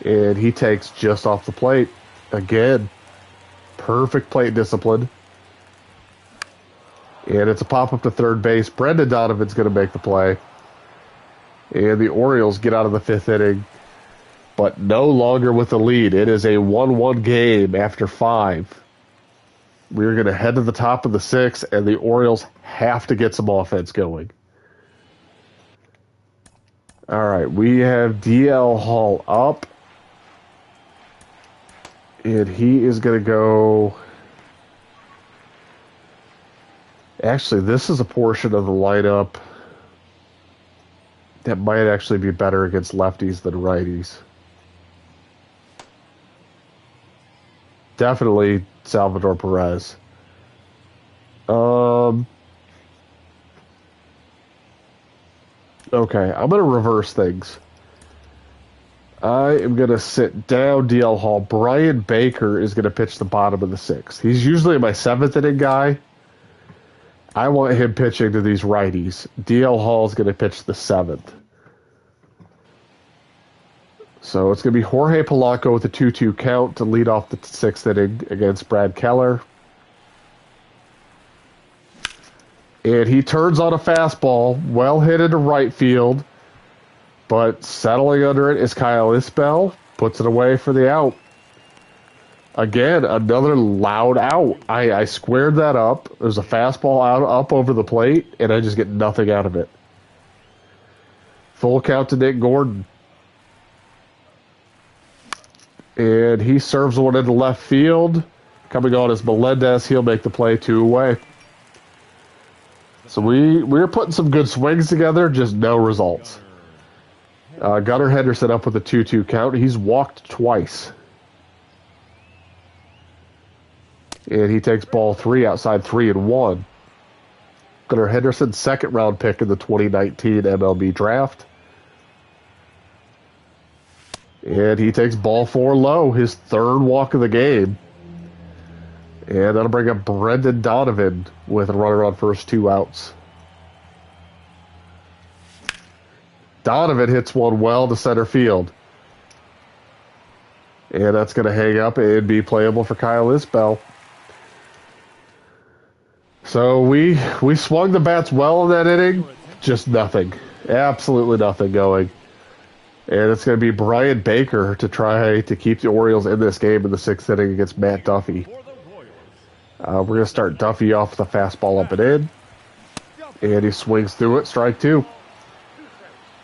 And he takes just off the plate. Again, perfect plate discipline. And it's a pop-up to third base. Brendan Donovan's going to make the play. And the Orioles get out of the fifth inning, but no longer with the lead. It is a 1-1 game after 5. We're going to head to the top of the 6th, and the Orioles have to get some offense going. All right, we have DL Hall up. And he is going to go... Actually, this is a portion of the lineup that might actually be better against lefties than righties. Definitely Salvador Perez. Okay, I'm going to reverse things. I am going to sit down DL Hall. Brian Baker is going to pitch the bottom of the 6th. He's usually my 7th inning guy. I want him pitching to these righties. DL Hall is going to pitch the 7th. So it's going to be Jorge Polanco with a 2-2 count to lead off the 6th inning against Brad Keller. And he turns on a fastball, well hit into right field, but settling under it is Kyle Isbell, puts it away for the out. Again, another loud out. I squared that up. There's a fastball out up over the plate, and I just get nothing out of it. Full count to Nick Gordon. And he serves one into left field. Coming on is Melendez. He'll make the play 2 away. So we're putting some good swings together, just no results. Gunnar Henderson up with a 2-2 count. He's walked twice. And he takes ball 3 outside 3-1. Gunnar Henderson, 2nd round pick in the 2019 MLB draft. And he takes ball 4 low, his 3rd walk of the game. And that'll bring up Brendan Donovan with a runner on first, 2 outs. Donovan hits one well to center field. And that's going to hang up and be playable for Kyle Isbell. So we swung the bats well in that inning. Just nothing. Absolutely nothing going. And it's going to be Brian Baker to try to keep the Orioles in this game in the 6th inning against Matt Duffy. We're going to start Duffy off with a fastball up and in. And he swings through it, strike 2.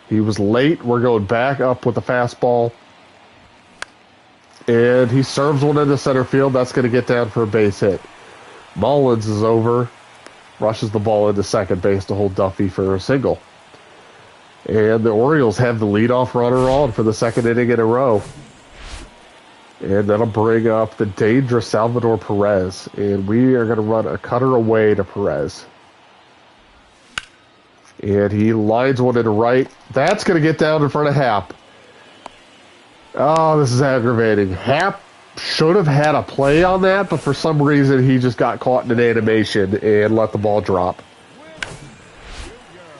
He was late. We're going back up with a fastball. And he serves one into center field. That's going to get down for a base hit. Mullins is over. Rushes the ball into second base to hold Duffy for a single. And the Orioles have the leadoff runner on for the 2nd inning in a row. And that'll bring up the dangerous Salvador Perez. And we are going to run a cutter away to Perez. And he lines one into right. That's going to get down in front of Happ. Oh, this is aggravating. Happ should have had a play on that, but for some reason he just got caught in an animation and let the ball drop.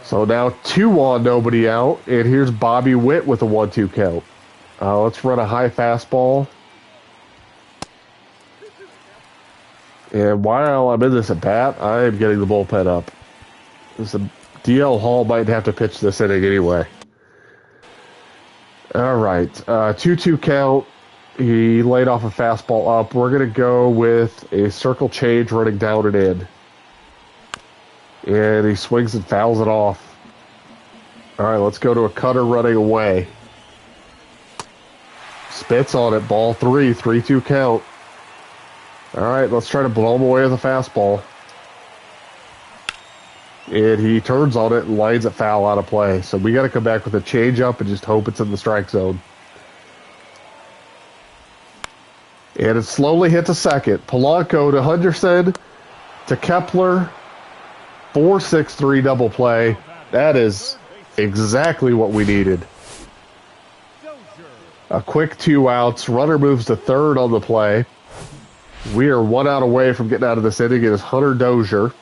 So now 2 on, nobody out. And here's Bobby Witt with a 1-2 count. Let's run a high fastball. And while I'm in this at bat, I am getting the bullpen up. DL Hall might have to pitch this inning anyway. All right, 2-2 count. He laid off a fastball up. We're going to go with a circle change running down and in. And he swings and fouls it off. All right, let's go to a cutter running away. Spits on it, ball 3, 3-2 count. All right, let's try to blow him away with a fastball. And he turns on it and lines it foul out of play. So we got to come back with a changeup and just hope it's in the strike zone. And it slowly hits a second. Polanco to Henderson to Kepler. 4-6-3 double play. That is exactly what we needed. A quick 2 outs. Runner moves to third on the play. We are 1 out away from getting out of this inning. It is Hunter Dozier.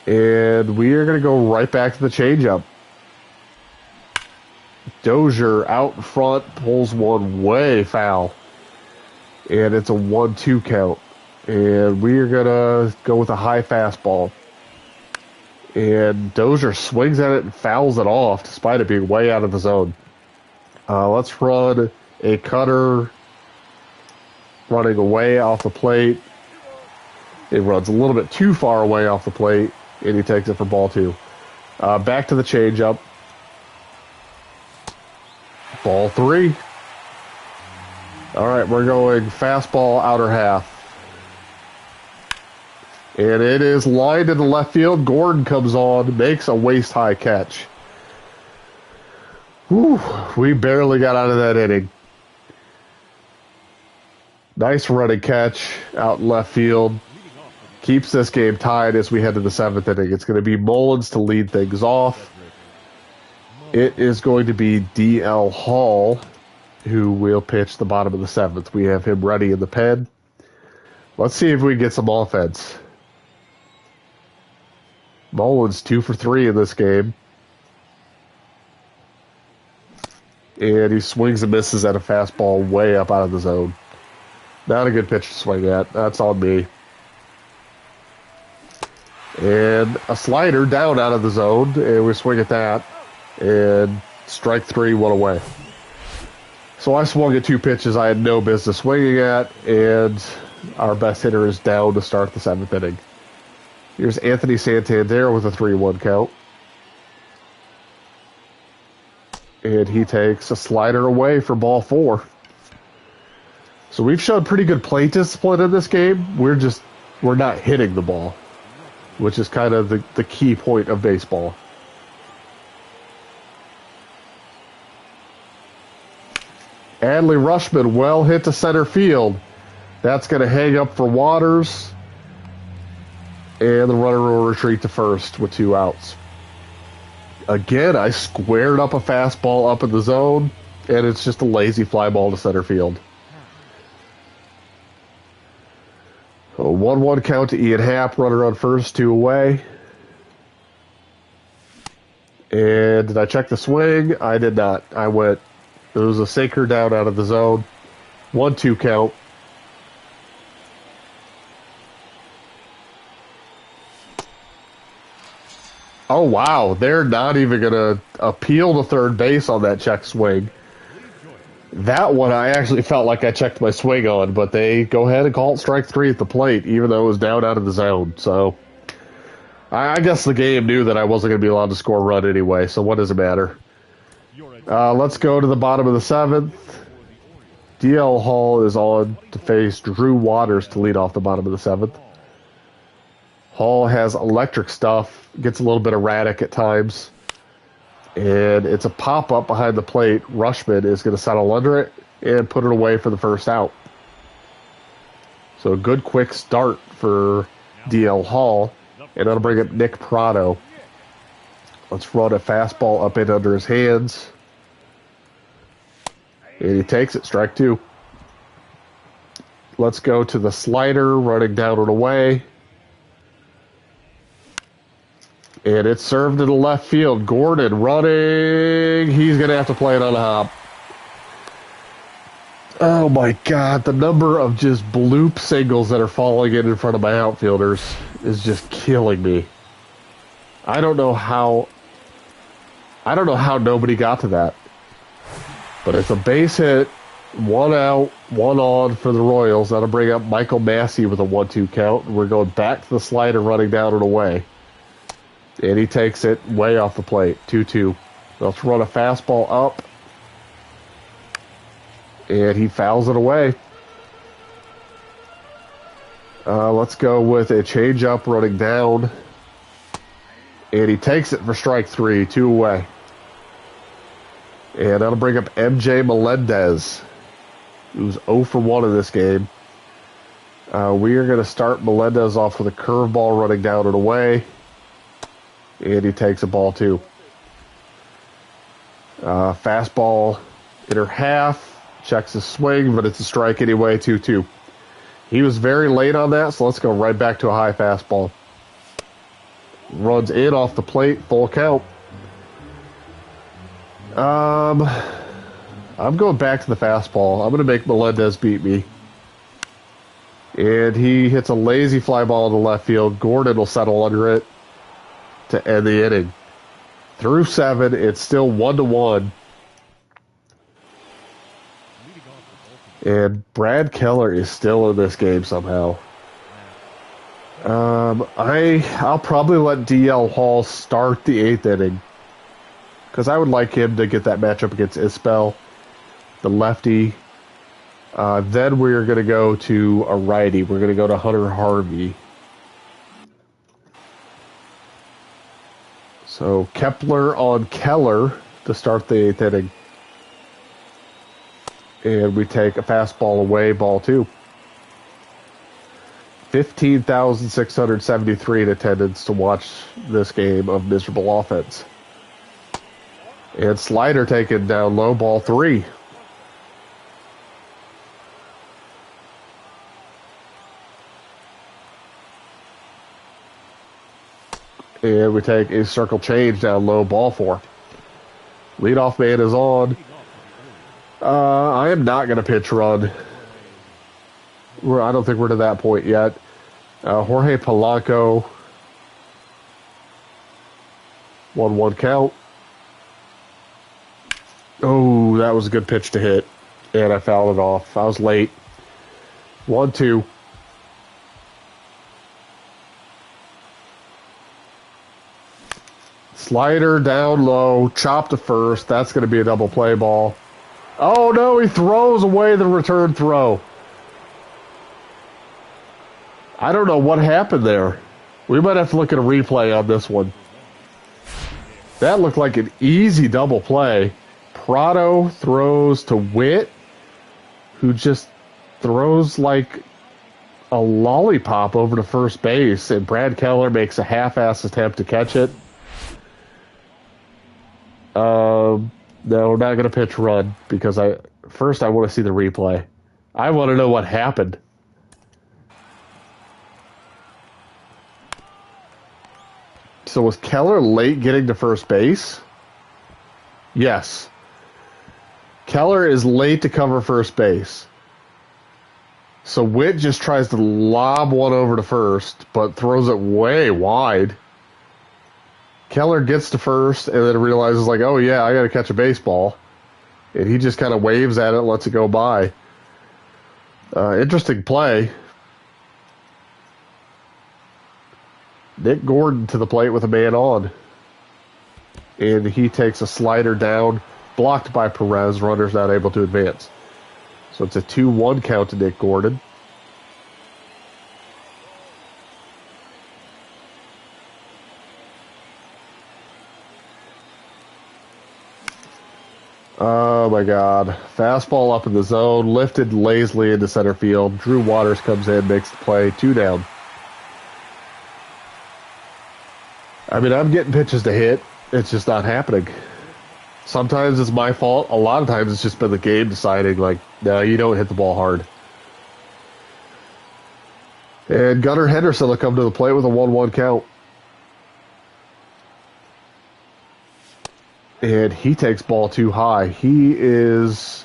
And we are going to go right back to the changeup. Dozier out in front, pulls one way foul. And it's a 1-2 count. And we are going to go with a high fastball. And Dozier swings at it and fouls it off despite it being way out of the zone. Let's run a cutter running away off the plate. It runs a little bit too far away off the plate, and he takes it for ball 2. Back to the changeup. Ball 3. All right, we're going fastball outer half. And it is lined in the left field. Gordon comes on, makes a waist-high catch. Whew, we barely got out of that inning. Nice running catch out in left field. Keeps this game tied as we head to the 7th inning. It's going to be Mullins to lead things off. It is going to be D.L. Hall who will pitch the bottom of the 7th. We have him ready in the pen. Let's see if we can get some offense. Mullins 2 for 3 in this game. And he swings and misses at a fastball way up out of the zone. Not a good pitch to swing at. That's on me. And a slider down out of the zone. And we swing at that. And strike 3, 1 away. So I swung at 2 pitches I had no business swinging at. And our best hitter is down to start the 7th inning. Here's Anthony Santander with a 3-1 count. And he takes a slider away for ball 4. So we've shown pretty good plate discipline in this game. We're not hitting the ball, which is kind of the key point of baseball. Adley Rushman well hit to center field. That's going to hang up for Waters. And the runner will retreat to first with 2 outs. Again, I squared up a fastball up in the zone, and it's just a lazy fly ball to center field. A 1-1 count to Ian Happ, runner on first, 2 away. And did I check the swing? I did not. It was a sinker down out of the zone. 1-2 count. Oh, wow. They're not even going to appeal to third base on that check swing. That one I actually felt like I checked my swing on, but they go ahead and call it strike 3 at the plate, even though it was down out of the zone. So I guess the game knew that I wasn't going to be allowed to score a run anyway, so what does it matter? Let's go to the bottom of the 7th. D.L. Hall is on to face Drew Waters to lead off the bottom of the 7th. Hall has electric stuff, gets a little bit erratic at times, and it's a pop-up behind the plate. Rushman is going to settle under it and put it away for the first out. So a good quick start for D.L. Hall, and that'll bring up Nick Prado. Let's run a fastball up and under his hands. And he takes it, strike 2. Let's go to the slider, running down and away. And it's served to the left field. Gordon running. He's going to have to play it on a hop. Oh, my God. The number of just bloop singles that are falling in front of my outfielders is just killing me. I don't know how nobody got to that. But it's a base hit, 1 out, 1 on for the Royals. That'll bring up Michael Massey with a 1-2 count. We're going back to the slider, running down and away. And he takes it way off the plate, 2-2. Let's run a fastball up. And he fouls it away. Let's go with a changeup running down. And he takes it for strike 3, 2 away. And that'll bring up MJ Melendez, who's 0 for 1 in this game. We are going to start Melendez off with a curveball running down and away. And he takes a ball 2. Fastball inner half. Checks his swing, but it's a strike anyway, 2-2. He was very late on that, so let's go right back to a high fastball. Runs in off the plate, full count. I'm going back to the fastball. I'm going to make Melendez beat me. And he hits a lazy fly ball in the left field. Gordon will settle under it to end the inning. Through 7, it's still 1-1. And Brad Keller is still in this game somehow. I'll probably let DL Hall start the 8th inning, because I would like him to get that matchup against Isbell, the lefty. Then we're going to go to a righty. We're going to go to Hunter Harvey. So Kepler on Keller to start the 8th inning. And we take a fastball away, ball 2. 15,673 in attendance to watch this game of miserable offense. And slider taken down low, ball 3. And we take a circle change down low, ball 4. Leadoff man is on. I am not going to pitch run. I don't think we're to that point yet. Jorge Polanco. 1-1 count. Oh, that was a good pitch to hit. And I fouled it off. I was late. 1-2. Slider down low. Chop to first. That's going to be a double play ball. Oh, no, he throws away the return throw. I don't know what happened there. We might have to look at a replay on this one. That looked like an easy double play. Prado throws to Witt, who just throws like a lollipop over to first base, and Brad Keller makes a half-ass attempt to catch it. No, we're not going to pitch run, because first I want to see the replay. I want to know what happened. So was Keller late getting to first base? Yes. Keller is late to cover first base. So Witt just tries to lob one over to first, but throws it way wide. Keller gets to first and then realizes, like, oh yeah, I got to catch a baseball. And he just kind of waves at it and lets it go by. Interesting play. Nick Gordon to the plate with a man on. And he takes a slider down, blocked by Perez. Runner's not able to advance. So it's a 2-1 count to Nick Gordon. Oh my God. Fastball up in the zone, lifted lazily into center field. Drew Waters comes in, makes the play, 2 down. I mean, I'm getting pitches to hit. It's just not happening. Sometimes it's my fault. A lot of times it's just been the game deciding, like, no, you don't hit the ball hard. And Gunnar Henderson will come to the plate with a 1-1 count. And he takes ball 2 high. He is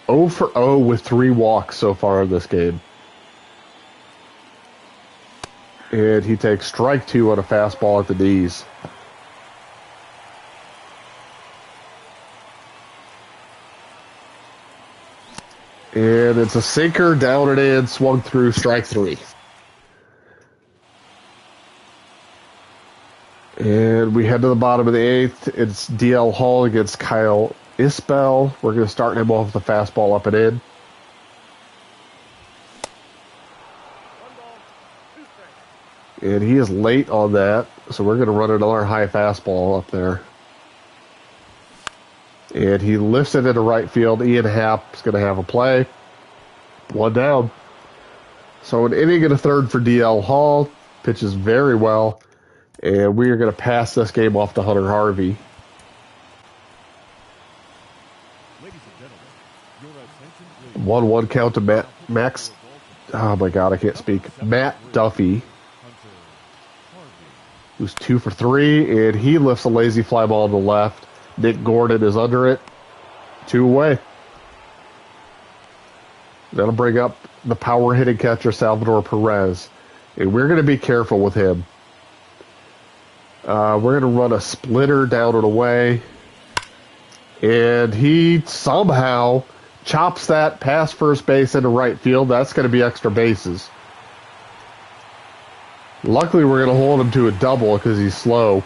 0 for 0 with 3 walks so far in this game. And he takes strike 2 on a fastball at the knees. And it's a sinker, down and in, swung through, strike 3. And we head to the bottom of the 8th. It's DL Hall against Kyle Isbell. We're going to start him off with the fastball up and in. And he is late on that, so we're going to run another high fastball up there. And he lifts it into right field. Ian Happ's going to have a play. 1 down. So an inning and a third for DL Hall. Pitches very well. And we are going to pass this game off to Hunter Harvey. 1-1 count to Max. Oh my God, I can't speak. Matt Duffy, who's 2 for 3, and he lifts a lazy fly ball to the left. Nick Gordon is under it. 2 away. That'll bring up the power hitting catcher Salvador Perez. And we're going to be careful with him. We're going to run a splitter down and away. And he somehow chops that past first base into right field. That's going to be extra bases. Luckily, we're going to hold him to a double because he's slow.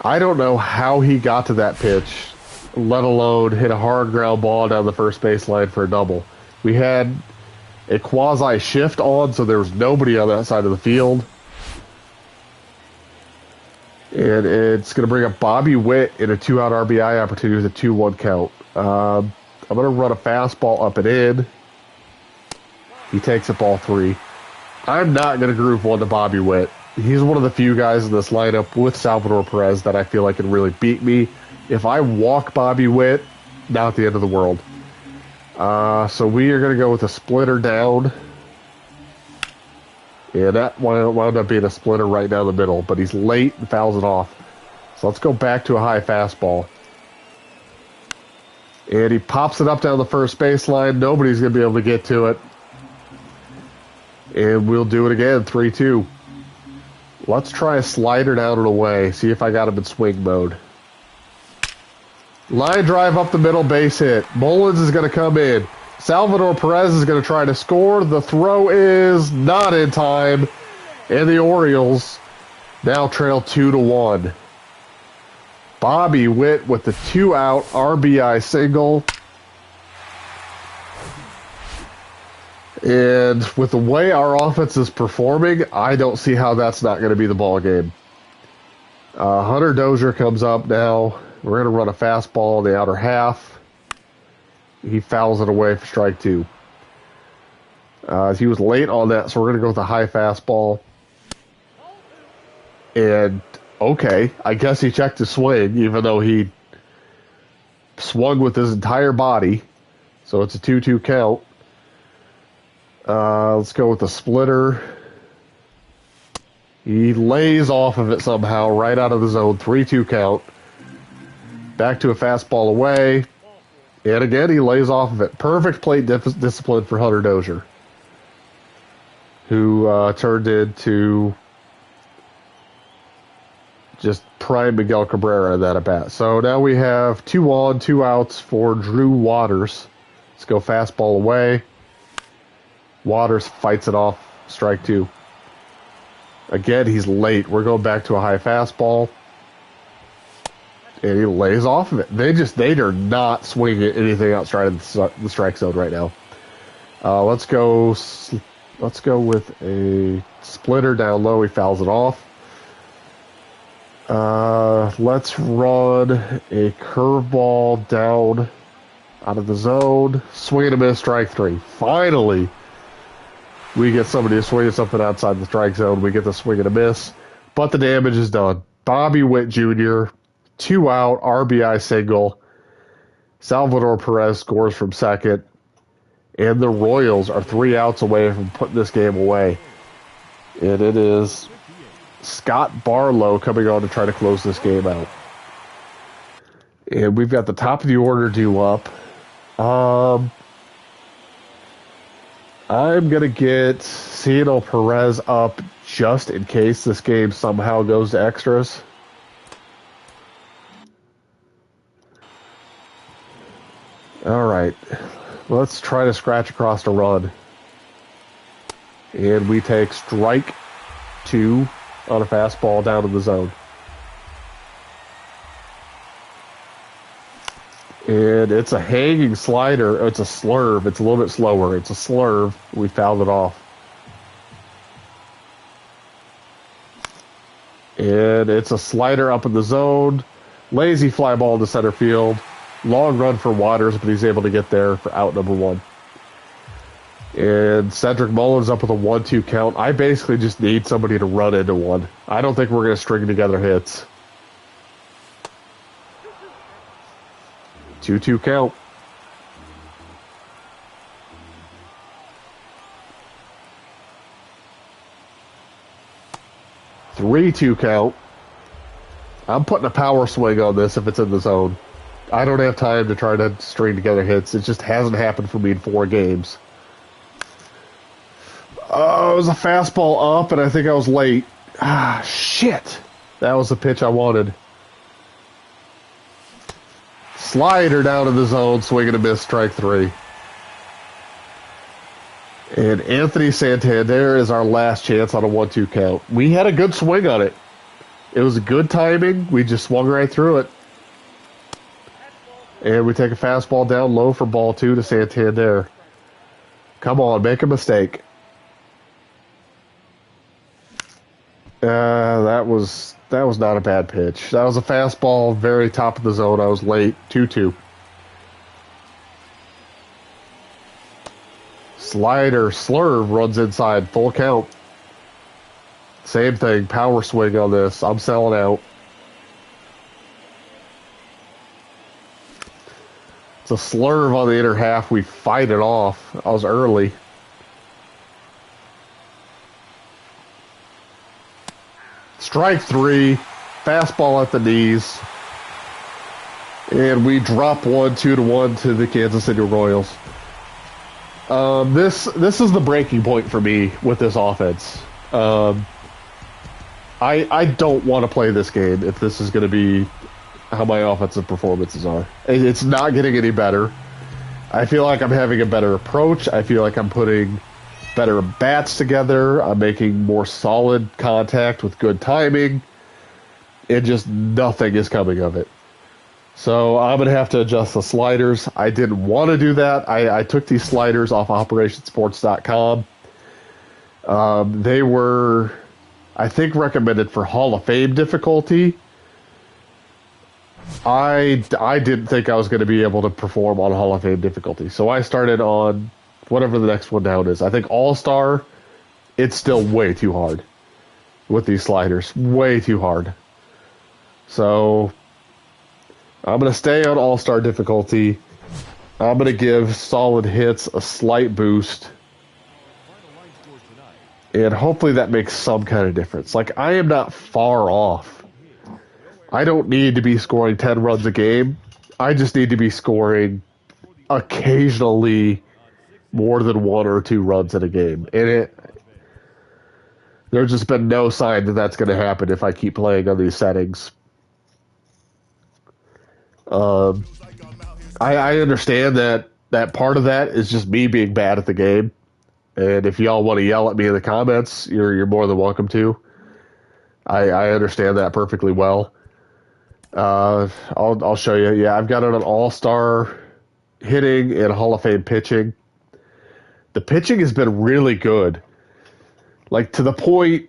I don't know how he got to that pitch, let alone hit a hard ground ball down the first baseline for a double. We had a quasi shift on, so there was nobody on that side of the field. And it's going to bring up Bobby Witt in a 2-out RBI opportunity with a 2-1 count. I'm going to run a fastball up and in. He takes it ball 3. I'm not going to groove one to Bobby Witt. He's one of the few guys in this lineup with Salvador Perez that I feel like can really beat me. If I walk Bobby Witt, not the end of the world. So we are going to go with a splitter down. And that wound up being a splitter right down the middle, but he's late and fouls it off. So let's go back to a high fastball. And he pops it up down the first baseline. Nobody's going to be able to get to it. And we'll do it again, 3-2. Let's try a slider down and away. See if I got him in swing mode. Line drive up the middle, base hit. Mullins is going to come in. Salvador Perez is going to try to score. The throw is not in time. And the Orioles now trail 2-1. Bobby Witt with the 2-out RBI single. And with the way our offense is performing, I don't see how that's not going to be the ball game. Hunter Dozier comes up now. We're going to run a fastball in the outer half. He fouls it away for strike 2. He was late on that, so we're going to go with a high fastball. And, okay, I guess he checked his swing, even though he swung with his entire body. So it's a 2-2 count. Let's go with the splitter. He lays off of it somehow, right out of the zone. 3-2 count. Back to a fastball away. And again, he lays off of it. Perfect plate discipline for Hunter Dozier, who turned into just prime Miguel Cabrera in that at bat. So now we have 2 on, 2 outs for Drew Waters. Let's go fastball away. Waters fights it off, strike 2. Again, he's late. We're going back to a high fastball. And he lays off of it. They are not swinging anything outside of the strike zone right now. Let's go with a splitter down low. He fouls it off. Let's run a curveball down out of the zone. Swing and a miss, strike 3. Finally, we get somebody to swing something outside the strike zone. We get the swing and a miss. But the damage is done. Bobby Witt Jr., 2-out RBI single. Salvador Perez scores from second. And the Royals are 3 outs away from putting this game away. And it is Scott Barlow coming on to try to close this game out. And we've got the top of the order due up. I'm going to get Cianel Perez up just in case this game somehow goes to extras. All right, let's try to scratch across the run. And we take strike 2 on a fastball down in the zone. And it's a hanging slider. It's a slurve. It's a little bit slower. It's a slurve. We fouled it off. And it's a slider up in the zone. Lazy fly ball to center field. Long run for Waters, but he's able to get there for out number 1. And Cedric Mullins up with a 1-2 count. I basically just need somebody to run into one. I don't think we're going to string together hits. 2-2 count. Three-two count. I'm putting a power swing on this if it's in the zone. I don't have time to try to string together hits. It just hasn't happened for me in 4 games. Oh, it was a fastball up, and I think I was late. Ah, shit. That was the pitch I wanted. Slider down in the zone, swing and a miss, strike 3. And Anthony Santander is our last chance on a 1-2 count. We had a good swing on it. It was good timing. We just swung right through it. And we take a fastball down low for ball 2 to Santander. Come on, make a mistake. That was not a bad pitch. That was a fastball, very top of the zone. I was late, 2-2. Slider, slurve, runs inside, full count. Same thing, power swing on this. I'm selling out. It's a slurve on the inner half. We fight it off. I was early. Strike 3, fastball at the knees, and we drop 1, 2-1 to the Kansas City Royals. This is the breaking point for me with this offense. I don't want to play this game if this is going to be how my offensive performances are. It's not getting any better. I feel like I'm having a better approach. I feel like I'm putting better bats together. I'm making more solid contact with good timing. And just nothing is coming of it. So I'm going to have to adjust the sliders. I didn't want to do that. I took these sliders off OperationSports.com. They were, I think, recommended for Hall of Fame difficulty. I didn't think I was going to be able to perform on Hall of Fame difficulty. So I started on whatever the next one down is. I think All-Star, it's still way too hard with these sliders. Way too hard. So I'm going to stay on All-Star difficulty. I'm going to give solid hits a slight boost. And hopefully that makes some kind of difference. Like, I am not far off. I don't need to be scoring 10 runs a game. I just need to be scoring occasionally more than 1 or 2 runs in a game. And there's just been no sign that that's going to happen if I keep playing on these settings. I understand that part of that is just me being bad at the game. And if y'all want to yell at me in the comments, you're more than welcome to. I understand that perfectly well. I'll show you. Yeah, I've got it on All-Star hitting and Hall of Fame pitching. The pitching has been really good. Like, to the point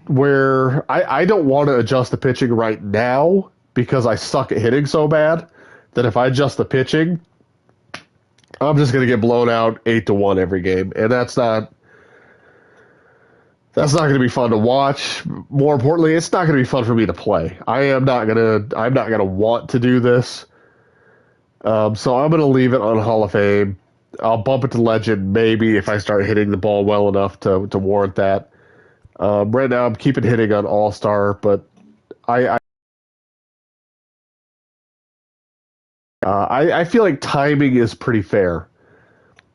where I don't want to adjust the pitching right now because I suck at hitting so bad that if I adjust the pitching, I'm just going to get blown out 8-1 every game. And that's not going to be fun to watch. More importantly, it's not going to be fun for me to play. I'm not going to want to do this. So I'm going to leave it on Hall of Fame. I'll bump it to Legend maybe if I start hitting the ball well enough to warrant that. Right now I'm keeping hitting on All-Star, but I feel like timing is pretty fair.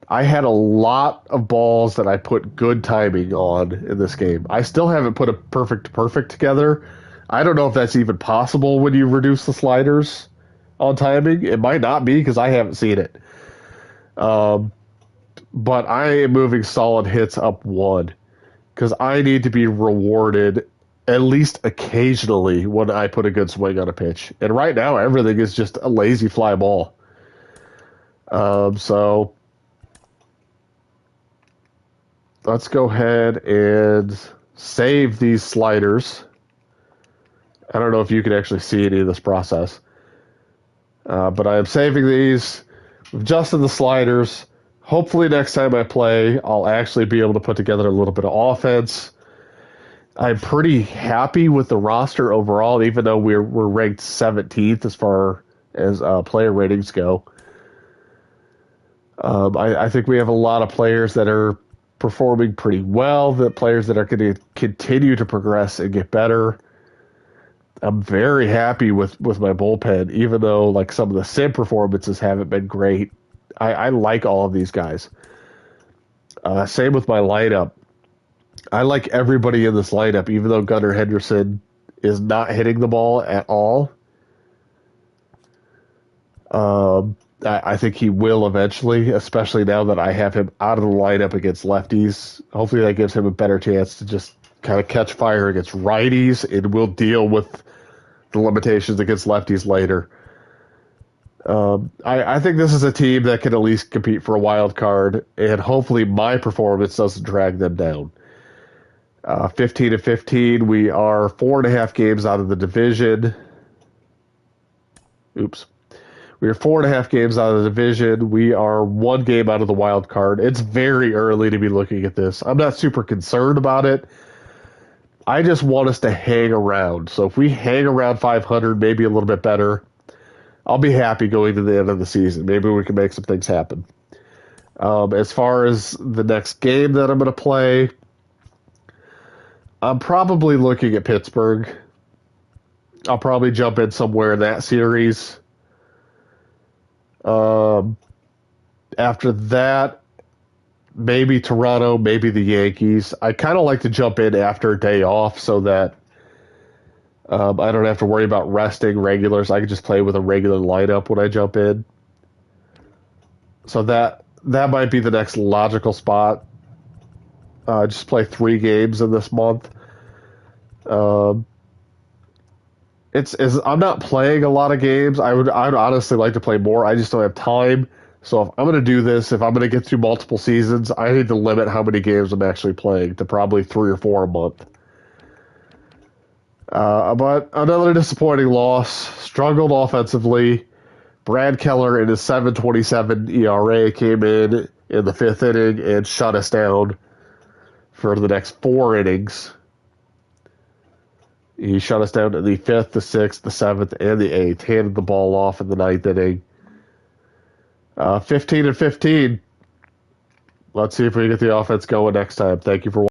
I had a lot of balls that I put good timing on in this game. I still haven't put a perfect together. I don't know if that's even possible when you reduce the sliders on timing. It might not be because I haven't seen it. But I am moving solid hits up 1 because I need to be rewarded at least occasionally when I put a good swing on a pitch. And right now, everything is just a lazy fly ball. So let's go ahead and save these sliders. I don't know if you can actually see any of this process. But I am saving these. We've adjusted the sliders. Hopefully next time I play, I'll actually be able to put together a little bit of offense. I'm pretty happy with the roster overall, even though we're ranked 17th as far as player ratings go. I think we have a lot of players that are performing pretty well, the players that are going to continue to progress and get better. I'm very happy with my bullpen, even though like some of the sim performances haven't been great. I like all of these guys. Same with my lineup. I like everybody in this lineup, even though Gunnar Henderson is not hitting the ball at all. I think he will eventually, especially now that I have him out of the lineup against lefties. Hopefully, that gives him a better chance to just kind of catch fire against righties, and we'll deal with the limitations against lefties later. I think this is a team that can at least compete for a wild card, and hopefully my performance doesn't drag them down. 15-15, we are 4.5 games out of the division. Oops. We are 4.5 games out of the division. We are 1 game out of the wild card. It's very early to be looking at this. I'm not super concerned about it. I just want us to hang around. So if we hang around 500, maybe a little bit better, I'll be happy going to the end of the season. Maybe we can make some things happen. As far as the next game that I'm going to play, I'm probably looking at Pittsburgh. I'll probably jump in somewhere in that series. After that, maybe Toronto, maybe the Yankees. I kind of like to jump in after a day off so that I don't have to worry about resting regulars. I can just play with a regular lineup when I jump in. So that might be the next logical spot. Just play 3 games in this month. I'm not playing a lot of games. I'd honestly like to play more. I just don't have time. So if I'm going to do this, if I'm going to get through multiple seasons, I need to limit how many games I'm actually playing to probably 3 or 4 a month. But another disappointing loss. Struggled offensively. Brad Keller in his 7.27 ERA came in the 5th inning and shut us down for the next 4 innings. He shut us down in the 5th, the 6th, the 7th, and the 8th. Handed the ball off in the 9th inning. 15-15. Let's see if we get the offense going next time. Thank you for watching.